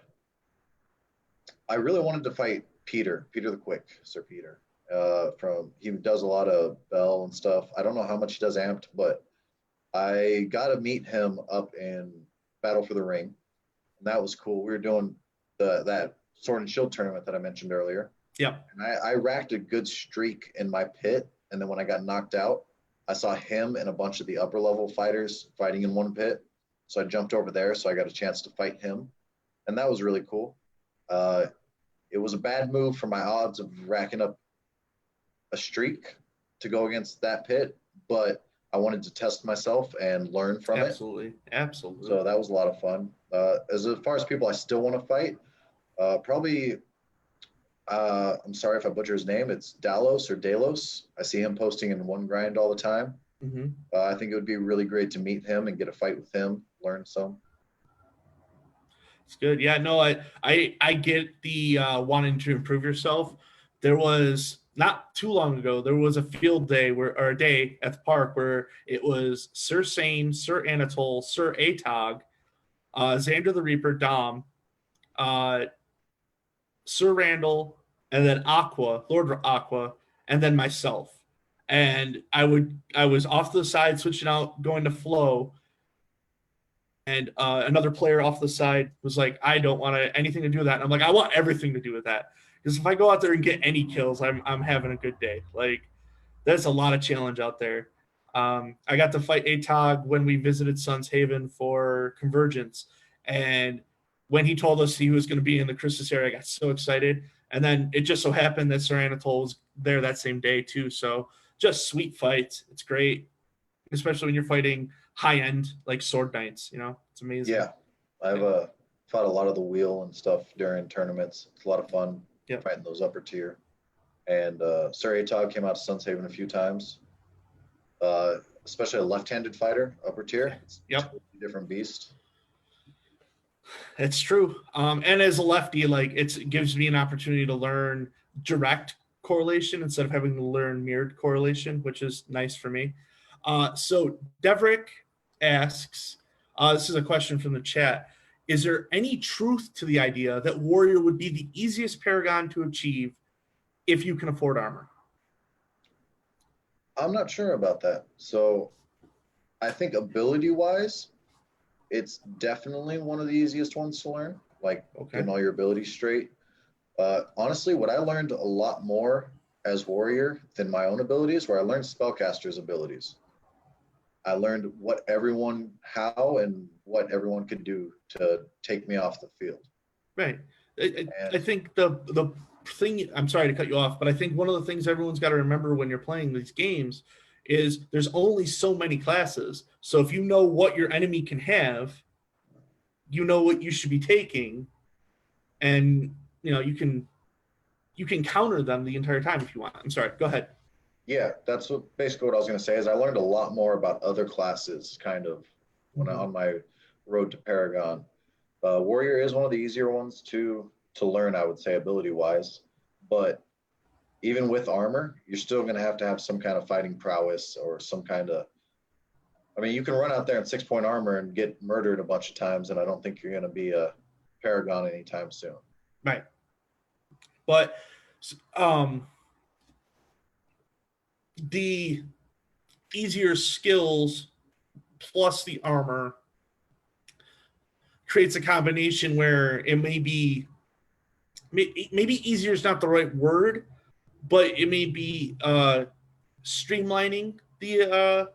I really wanted to fight Peter the Quick, Sir Peter. From he does a lot of Bell and stuff. I don't know how much he does amped, but I got to meet him up in Battle for the Ring, and that was cool. We were doing that Sword and Shield tournament that I mentioned earlier, Yep. and I racked a good streak in my pit. And then when I got knocked out, I saw him and a bunch of the upper level fighters fighting in one pit. So I jumped over there, so I got a chance to fight him, and that was really cool. Uh, it was a bad move for my odds of racking up a streak to go against that pit, but I wanted to test myself and learn from it. Absolutely. Absolutely. So that was a lot of fun. As far as people I still want to fight, probably I'm sorry if I butcher his name. It's Dalos or Dalos. I see him posting in one grind all the time. Mm-hmm. I think it would be really great to meet him and get a fight with him, learn some. It's good. Yeah, no, I get the wanting to improve yourself. There was not too long ago, there was a field day or a day at the park where it was Sir Sane, Sir Anatole, Sir Atog, Xander the Reaper, Dom, uh, Sir Randall, and then Aqua, Lord Aqua, and then myself. And I was off to the side, switching out, going to flow, and another player off the side was like, I don't want anything to do with that. And I'm like, I want everything to do with that. Because if I go out there and get any kills, I'm having a good day. Like, there's a lot of challenge out there. I got to fight Atog when we visited Sun's Haven for Convergence. And when he told us he was going to be in the Christmas area, I got so excited. And then it just so happened that Sir Anatole was there that same day, too. So just sweet fights. It's great, especially when you're fighting high end like sword knights. It's amazing. Yeah, I've fought a lot of the wheel and stuff during tournaments. It's a lot of fun fighting those upper tier. And Sir Atog came out to Sun's Haven a few times, especially a left-handed fighter, upper tier. It's a totally different beast. It's true. And as a lefty, like it gives me an opportunity to learn direct correlation instead of having to learn mirrored correlation, which is nice for me. So Devrick asks, this is a question from the chat. Is there any truth to the idea that warrior would be the easiest paragon to achieve if you can afford armor? I'm not sure about that. So I think ability-wise, it's definitely one of the easiest ones to learn, like getting all your abilities straight. Honestly, what I learned a lot more as warrior than my own abilities, where I learned spellcaster's abilities. I learned what everyone, how and what everyone could do to take me off the field. Right. I And think the thing. I'm sorry to cut you off, but I think one of the things everyone's got to remember when you're playing these games is there's only so many classes. So if you know what your enemy can have, you know what you should be taking, and you can counter them the entire time if you want. I'm sorry. Go ahead. yeah, that's basically what I was going to say is I learned a lot more about other classes kind of Mm-hmm. on my road to Paragon. Warrior is one of the easier ones to learn, I would say, ability wise. But even with armor, you're still going to have some kind of fighting prowess or some kind of. I mean, you can run out there in 6 point armor and get murdered a bunch of times, and I don't think you're going to be a Paragon anytime soon. Right. But um, the easier skills plus the armor creates a combination where it may be maybe easier is not the right word, but it may be streamlining the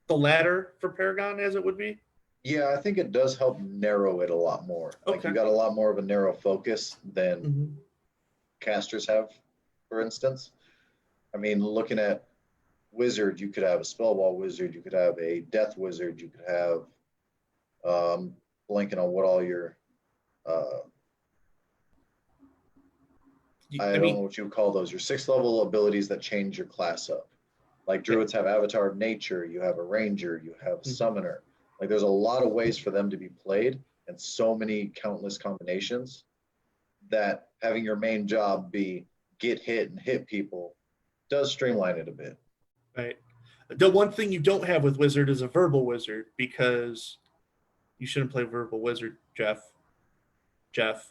ladder for Paragon as it would be. Yeah, I think it does help narrow it a lot more. Like you Okay. got a lot more of a narrow focus than Mm-hmm. casters have, for instance. I mean, looking at wizard, you could have a spellball wizard, you could have a death wizard, you could have blanking on what all your I I don't know mean, what you would call those, your 6th level abilities that change your class up. Like okay. druids have avatar of nature, you have a ranger, you have a Mm-hmm. summoner. Like there's a lot of ways for them to be played and so many countless combinations that having your main job be get hit and hit people does streamline it a bit. Right. The one thing you don't have with Wizard is a verbal wizard because you shouldn't play verbal wizard, Jeff. Jeff,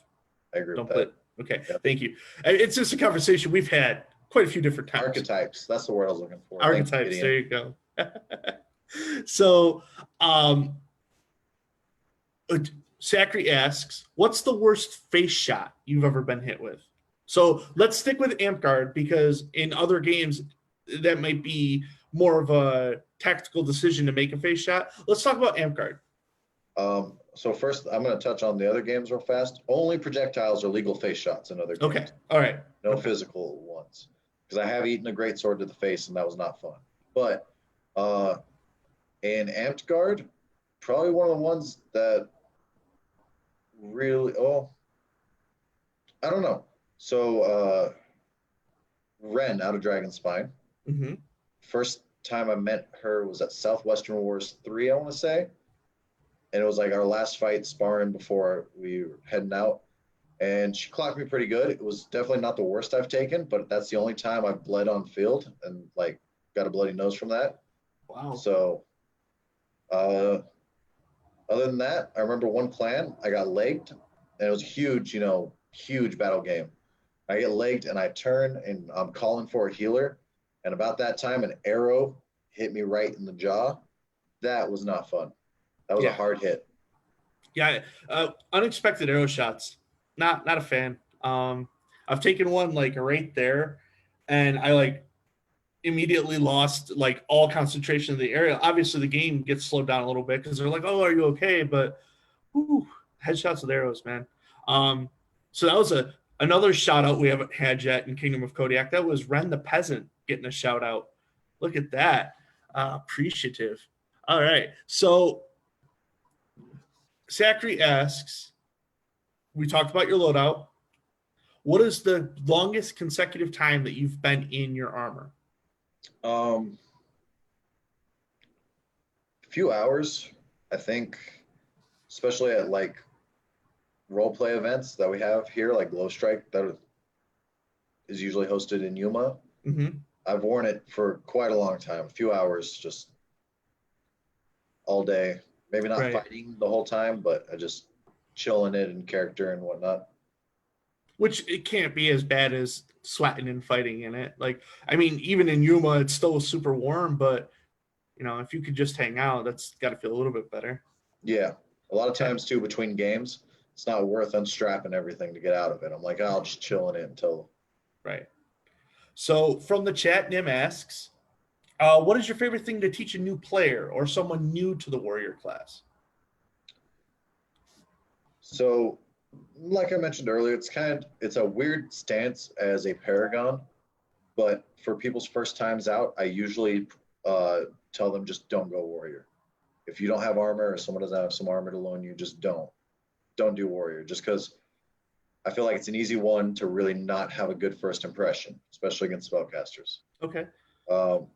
I agree with don't play. that. Okay, Yep. thank you. It's just a conversation we've had quite a few different times. Archetypes, that's the word I was looking for. Thank you, Archetypes. There Gideon. you go. So, um, Zachary asks, "What's the worst face shot you've ever been hit with?" So let's stick with Amtgard because in other games that might be more of a tactical decision to make a face shot. Let's talk about Amtgard. So first, I'm going to touch on the other games real fast. Only projectiles are legal face shots in other Okay. games. All right. No Okay. physical ones. Because I have eaten a great sword to the face, and that was not fun. But uh, in Amped Guard, probably one of the ones that really, I don't know. So Ren out of Dragon Spine. Mm-hmm. First time I met her was at Southwestern Wars 3, I want to say. And it was like our last fight sparring before we were heading out. And she clocked me pretty good. It was definitely not the worst I've taken, but that's the only time I've bled on field and like got a bloody nose from that. Wow. So uh, other than that, I remember one clan I got legged, and it was a huge, huge battle game. I get legged and I turn and I'm calling for a healer, and about that time an arrow hit me right in the jaw. That was not fun. That was a Yeah. hard hit. Yeah. Unexpected arrow shots. Not a fan. I've taken one like right there, and I like immediately lost like all concentration of the area. Obviously, the game gets slowed down a little bit because they're like, "Oh, are you okay?" But whew, headshots with arrows, man. So that was another shout out we haven't had yet in Kingdom of Kodiak. That was Ren the Peasant getting a shout out. Look at that. Appreciative. All right. So Zachary asks, we talked about your loadout. What is the longest consecutive time that you've been in your armor? A few hours, I think, especially at like role play events that we have here, like Glow Strike, that is usually hosted in Yuma. Mm-hmm. I've worn it for quite a long time, a few hours, just all day. Maybe not Right. fighting the whole time, but I just chilling it in character and whatnot. Which it can't be as bad as sweating and fighting in it. Like, I mean, even in Yuma, it's still super warm, but if you could just hang out, that's got to feel a little bit better. Yeah, a lot of Okay. times too between games, it's not worth unstrapping everything to get out of it. I'm like, I'll just chill in it until Right. So from the chat, Nim asks, what is your favorite thing to teach a new player or someone new to the warrior class? So, like I mentioned earlier, it's a weird stance as a paragon, but for people's first times out, I usually uh, tell them just don't go warrior. If you don't have armor or someone doesn't have some armor to loan you, just don't do warrior. Just because I feel like it's an easy one to really not have a good first impression, especially against spellcasters. Okay. Um,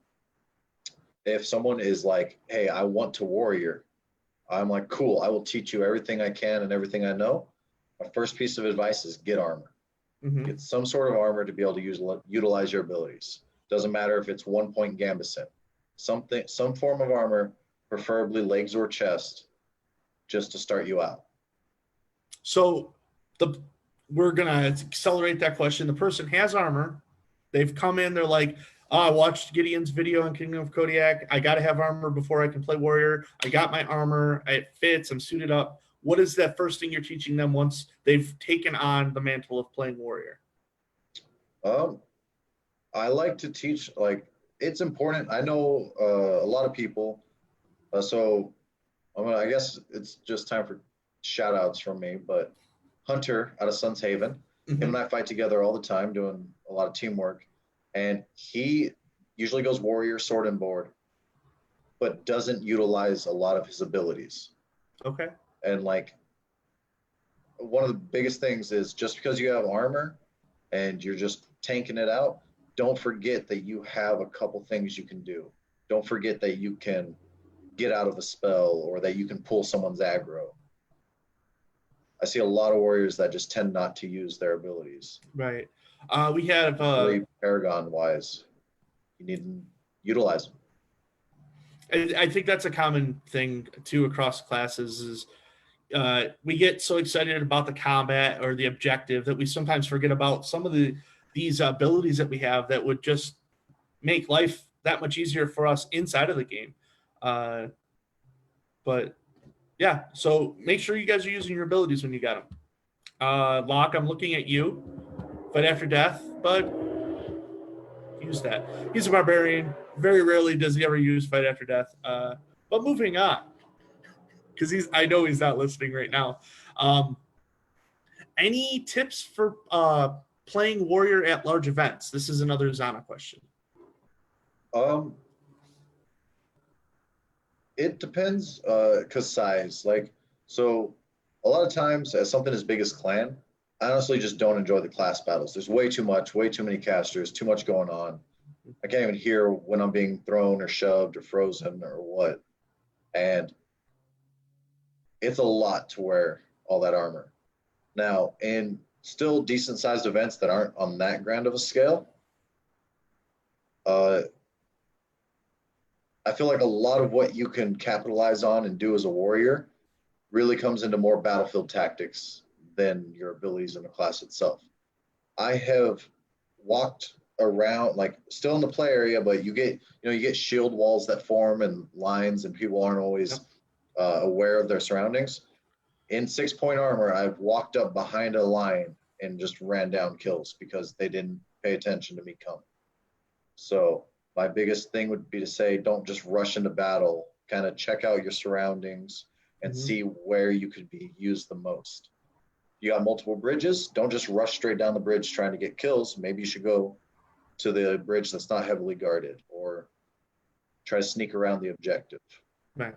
if someone is like, "Hey, I want to warrior," I'm like, "Cool, I will teach you everything I can and everything I know." My first piece of advice is get armor. Mm-hmm. Get some sort of armor to be able to utilize your abilities. Doesn't matter if it's 1 point gambit, some form of armor, preferably legs or chest, just to start you out. So the we're gonna accelerate that question. The person has armor. They've come in. They're like, oh, I watched Gideon's video on Kingdom of Kodiak. I got to have armor before I can play warrior. I got my armor. It fits. I'm suited up. What is that first thing you're teaching them once they've taken on the mantle of playing warrior? Um, I like to teach, like, it's important. I know a lot of people. So I guess it's just time for shout outs from me. But Hunter out of Sun's Haven, him and Mm-hmm. I fight together all the time, doing a lot of teamwork. And he usually goes warrior, sword, and board, but doesn't utilize a lot of his abilities. Okay. And like one of the biggest things is just because you have armor and you're just tanking it out, don't forget that you have a couple things you can do. Don't forget that you can get out of a spell or that you can pull someone's aggro. I see a lot of warriors that just tend not to use their abilities. Right. We have Especially Paragon wise, you need to utilize them. I think that's a common thing too across classes is we get so excited about the combat or the objective that we sometimes forget about some of these abilities that we have that would just make life that much easier for us inside of the game. Uh, but yeah, so make sure you guys are using your abilities when you got them. Locke, I'm looking at you. Fight after death, but use that. He's a barbarian. Very rarely does he ever use fight after death. But moving on, because I know he's not listening right now. Um, any tips for playing warrior at large events? This is another Zana question. Um, it depends, cause size. Like, so a lot of times, as something as big as clan, I honestly just don't enjoy the class battles. There's way too much, way too many casters, too much going on. I can't even hear when I'm being thrown or shoved or frozen or what. And it's a lot to wear all that armor. Now, in still decent sized events that aren't on that grand of a scale, uh, I feel like a lot of what you can capitalize on and do as a warrior really comes into more battlefield tactics than your abilities in the class itself. I have walked around like still in the play area, but you get shield walls that form and lines, and people aren't always aware of their surroundings. In 6 point armor, I've walked up behind a line and just ran down kills because they didn't pay attention to me coming. So my biggest thing would be to say, don't just rush into battle. Kind of check out your surroundings and Mm-hmm. see where you could be used the most. You got multiple bridges, don't just rush straight down the bridge trying to get kills. Maybe you should go to the bridge that's not heavily guarded or try to sneak around the objective. Right.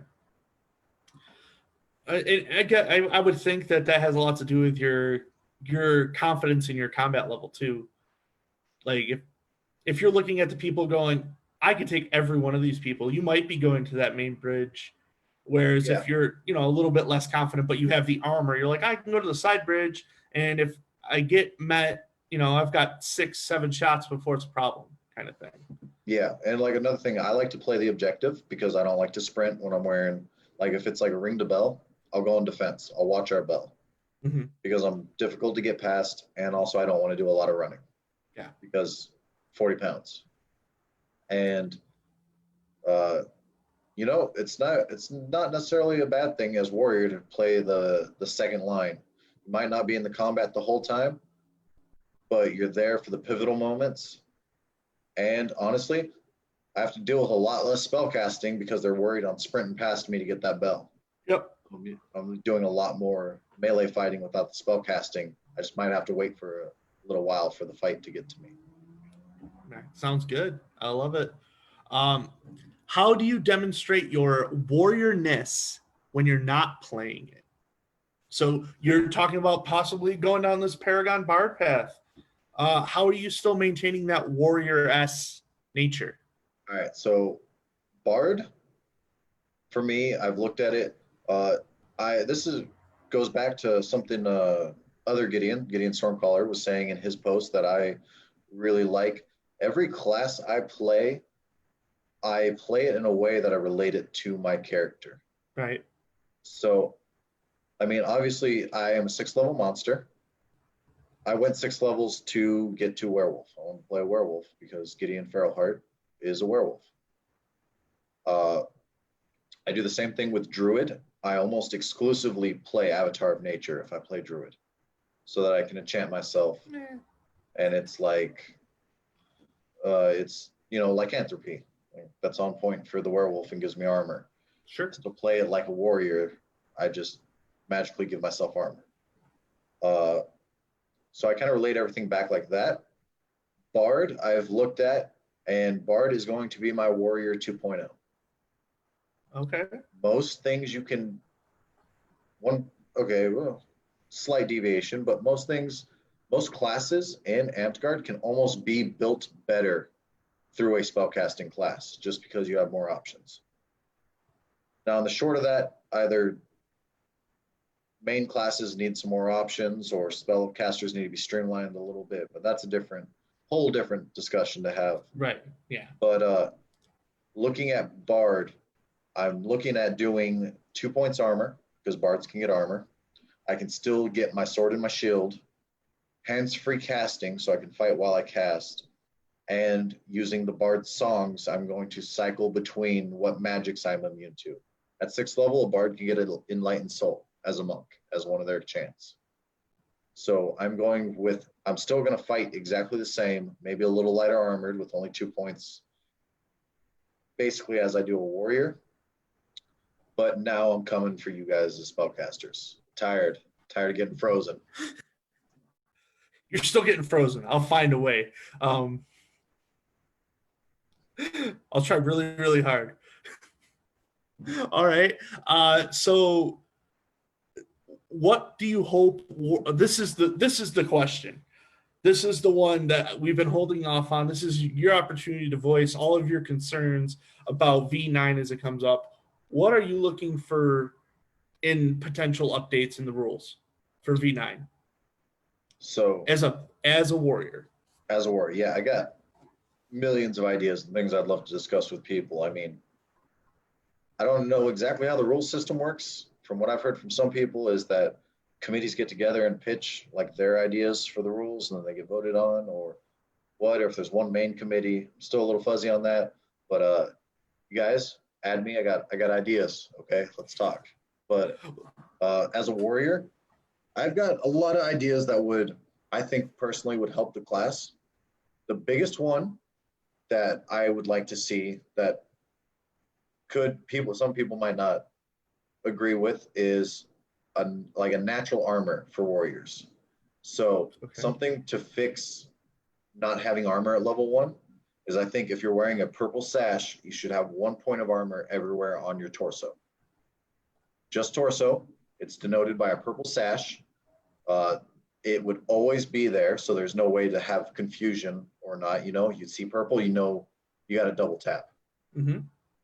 I would think that has a lot to do with your confidence in your combat level too. Like if you're looking at the people going, I could take every one of these people, you might be going to that main bridge. Whereas Yeah. if you're, a little bit less confident, but you have the armor, you're like, I can go to the side bridge, and if I get met, I've got 6, 7 shots before it's a problem, kind of thing. Yeah. And like another thing, I like to play the objective because I don't like to sprint when I'm wearing, like if it's like a ring to bell, I'll go on defense. I'll watch our bell Mm-hmm. because I'm difficult to get past. And also I don't want to do a lot of running. Yeah. Because 40 pounds. And it's not necessarily a bad thing as warrior to play the second line. You might not be in the combat the whole time, but you're there for the pivotal moments. And honestly, I have to deal with a lot less spell casting because they're worried on sprinting past me to get that bell. Yep. I'm doing a lot more melee fighting without the spell casting. I just might have to wait for a little while for the fight to get to me. Sounds good. I love it. Um, how do you demonstrate your warriorness when you're not playing it? So you're talking about possibly going down this Paragon Bard path. How are you still maintaining that warrior-esque nature? All right, so Bard, for me, I've looked at it. Uh, I this is goes back to something other Gideon Stormcaller was saying in his post that I really like. Every class I play it in a way that I relate it to my character. Right. So, I mean, obviously, I am a 6th level monster. I went 6 levels to get to werewolf. I want to play a werewolf because Gideon Feralheart is a werewolf. Uh, I do the same thing with Druid. I almost exclusively play Avatar of Nature if I play Druid, so that I can enchant myself. And it's like, it's lycanthropy. That's on point for the werewolf and gives me armor. Sure. To play it like a warrior, I just magically give myself armor. So I kind of relate everything back like that. Bard, I've looked at, and Bard is going to be my warrior 2.0. Okay. Most things you can okay, well, slight deviation, but most classes in Amtgard can almost be built better through a spellcasting class just because you have more options. Now, in the short of that, either main classes need some more options or spellcasters need to be streamlined a little bit, but that's a whole different discussion to have. Right. Yeah. But looking at Bard, I'm looking at doing 2 points armor because Bards can get armor. I can still get my sword and my shield, hands-free casting so I can fight while I cast, and using the Bard's songs, I'm going to cycle between what magics I'm immune to. At 6th level, a Bard can get an Enlightened Soul as a monk, as one of their chants. So I'm still going to fight exactly the same, maybe a little lighter armored with only 2 points, basically as I do a warrior. But now I'm coming for you guys as spellcasters. Tired of getting frozen. You're still getting frozen. I'll find a way. I'll try really, really hard. All right. So what do you hope? This is the question. This is the one that we've been holding off on. This is your opportunity to voice all of your concerns about V9 as it comes up. What are you looking for in potential updates in the rules for V9? So as a warrior. As a warrior, yeah, I got millions of ideas and things I'd love to discuss with people. I mean, I don't know exactly how the rule system works. From what I've heard from some people is that committees get together and pitch like their ideas for the rules and then they get voted on, or what, or if there's one main committee. I'm still a little fuzzy on that, but you guys add me. I got ideas. Okay, let's talk. But as a warrior, I've got a lot of ideas that I think personally would help the class. The biggest one that I would like to see that some people might not agree with is like a natural armor for warriors. So something to fix not having armor at level 1 is, I think if you're wearing a purple sash, you should have 1 point of armor everywhere on your torso. Just torso. It's denoted by a purple sash. It would always be there, so there's no way to have confusion or not. You see purple, you got a double tap. Mm-hmm.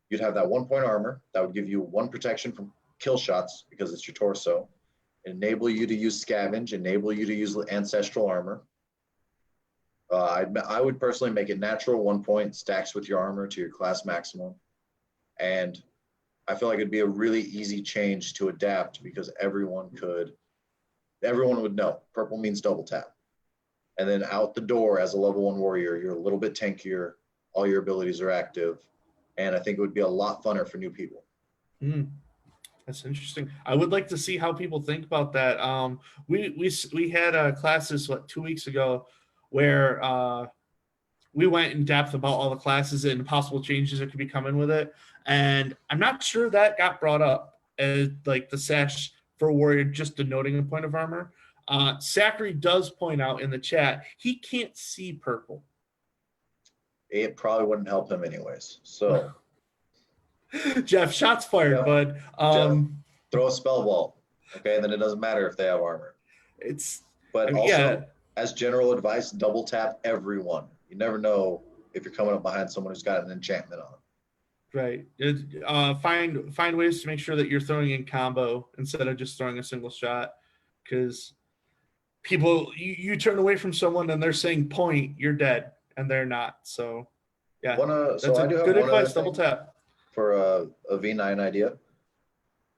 You'd have that 1 point armor that would give you 1 protection from kill shots because it's your torso, enable you to use scavenge, enable you to use ancestral armor. I would personally make it natural 1 point, stacks with your armor to your class maximum. And I feel like it'd be a really easy change to adapt because everyone would know purple means double tap. And then out the door as a level 1 warrior, you're a little bit tankier, all your abilities are active, and I think it would be a lot funner for new people. That's interesting. I would like to see how people think about that. We had classes 2 weeks ago where we went in depth about all the classes and possible changes that could be coming with it. And I'm not sure that got brought up as like the sash for warrior just denoting a point of armor. Zachary does point out in the chat he can't see purple. It probably wouldn't help him anyways. So Jeff, shots fired, Jeff, bud. Jeff, throw a spell ball. Okay, and then it doesn't matter if they have armor. But also, as general advice, double tap everyone. You never know if you're coming up behind someone who's got an enchantment on. Right. Find ways to make sure that you're throwing in combo instead of just throwing a single shot, because people you turn away from someone and they're saying point, you're dead, and they're not. So yeah, that's I do have good one advice. Double tap for a V9 idea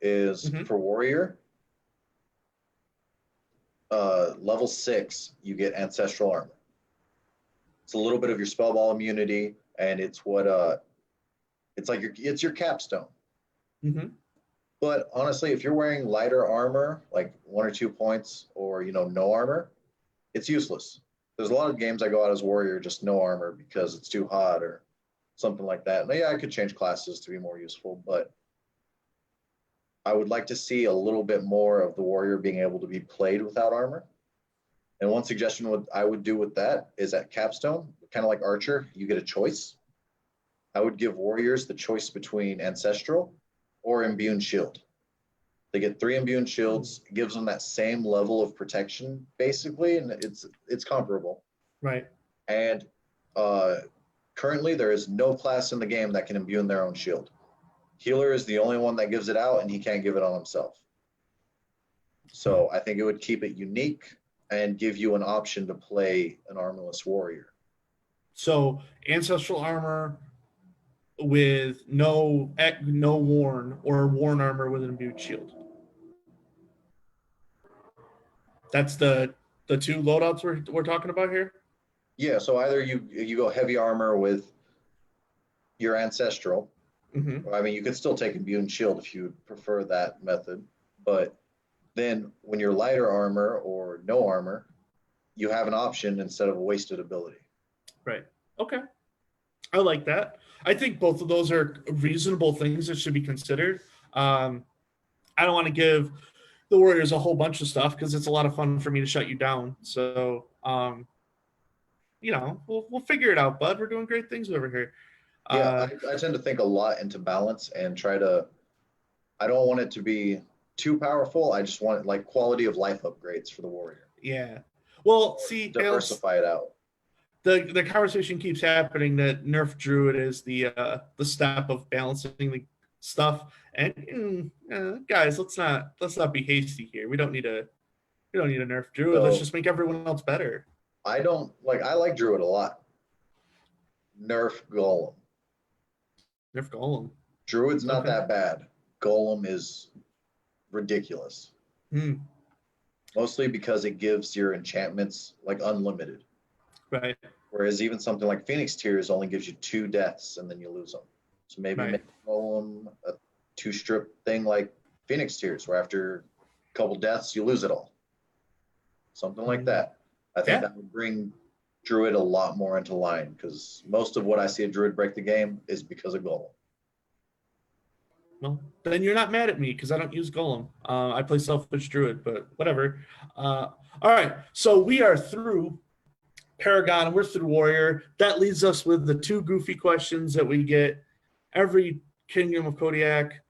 is for warrior. Level 6, you get ancestral armor. It's a little bit of your spell ball immunity, and it's what it's like it's your capstone. But honestly, if you're wearing lighter armor, like 1 or 2 points, or no armor, it's useless. There's a lot of games I go out as warrior, just no armor because it's too hot or something like that. And yeah, I could change classes to be more useful, but I would like to see a little bit more of the warrior being able to be played without armor. And one suggestion I would do with that is at capstone, kind of like archer, you get a choice. I would give warriors the choice between ancestral or immune shield. They get 3 immune shields. It gives them that same level of protection, basically, and it's comparable. Right. And currently, there is no class in the game that can imbue their own shield. Healer is the only one that gives it out, and he can't give it on himself. So I think it would keep it unique and give you an option to play an armorless warrior. So ancestral armor with no worn, or worn armor with an imbued shield. That's the 2 loadouts we're talking about here. Yeah, so either you go heavy armor with your ancestral. I mean, you could still take immune shield if you prefer that method, but then when you're lighter armor or no armor, you have an option instead of a wasted ability. Right. Okay. I like that. I think both of those are reasonable things that should be considered. I don't want to give the Warriors a whole bunch of stuff because it's a lot of fun for me to shut you down. So, we'll figure it out, bud. We're doing great things over here. Yeah, I tend to think a lot into balance and I don't want it to be too powerful. I just want like quality of life upgrades for the warrior. Yeah. Well, see, diversify it out. The conversation keeps happening that nerf druid is the step of balancing the stuff. And guys, let's not be hasty here. We don't need a nerf druid. Let's just make everyone else better. I like druid a lot. Nerf golem. Nerf golem. Druid's not that bad. Golem is ridiculous. Mostly because it gives your enchantments like unlimited. Right. Whereas even something like Phoenix Tears only gives you 2 deaths and then you lose them. So maybe make golem a 2-strip thing like Phoenix Tears, where after a couple deaths you lose it all. Something like that. I think that would bring Druid a lot more into line, because most of what I see a Druid break the game is because of Golem. Well, then you're not mad at me because I don't use Golem. I play Selfish Druid, but whatever. All right, so we are through Paragon and we're through Warrior. That leaves us with the 2 goofy questions that we get every Kingdom of Kodiak.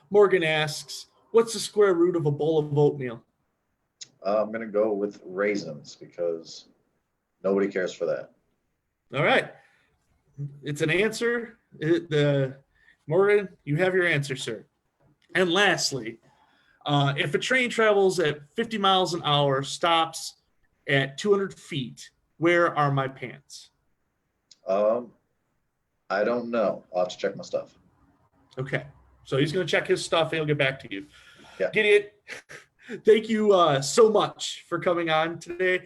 Morgan asks, what's the square root of a bowl of oatmeal? I'm going to go with raisins because nobody cares for that. All right. It's an answer. Morgan, you have your answer, sir. And lastly, if a train travels at 50 miles an hour, stops at 200 feet, where are my pants? I don't know. I'll have to check my stuff. Okay. So he's going to check his stuff and he'll get back to you. Yeah. Gideon, thank you so much for coming on today.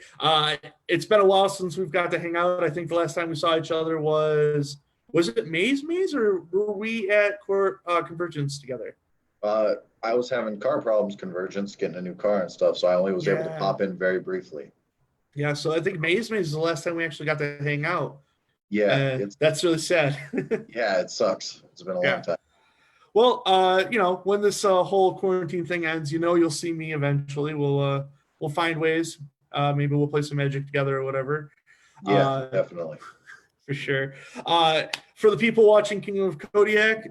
It's been a while since we've got to hang out. I think the last time we saw each other was it Maze, or were we at Convergence together? I was having car problems, Convergence, getting a new car and stuff, so I only was able to pop in very briefly. Yeah, so I think Maze is the last time we actually got to hang out. Yeah, That's really sad. yeah, it sucks. It's been a long Yeah. time. Well, when this whole quarantine thing ends, you'll see me eventually. We'll find ways. Maybe we'll play some Magic together or whatever. Yeah, Uh, definitely. for sure. For the people watching Kingdom of Kodiak,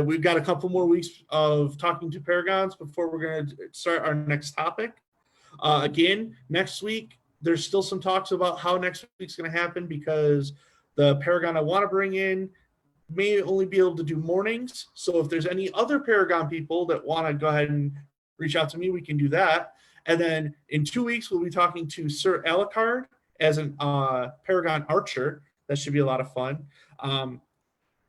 we've got a couple more weeks of talking to Paragons before we're going to start our next topic. Again, next week, there's still some talks about how next week's going to happen because the Paragon I want to bring in may only be able to do mornings. So if there's any other Paragon people that want to go ahead and reach out to me, we can do that. And then in 2 weeks, we'll be talking to Sir Alucard as an Paragon Archer. That should be a lot of fun.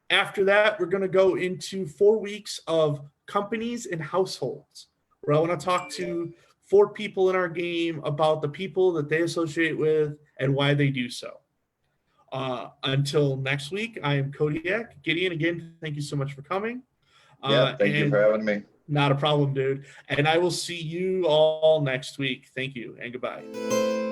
After that, we're going to go into 4 weeks of companies and households, where I want to talk to 4 people in our game about the people that they associate with and why they do so. Until next week, I am Kodiak. Gideon, again, thank you so much for coming. Yeah, thank you for And having me. not a problem, dude. And I will see you all next week. Thank you and goodbye.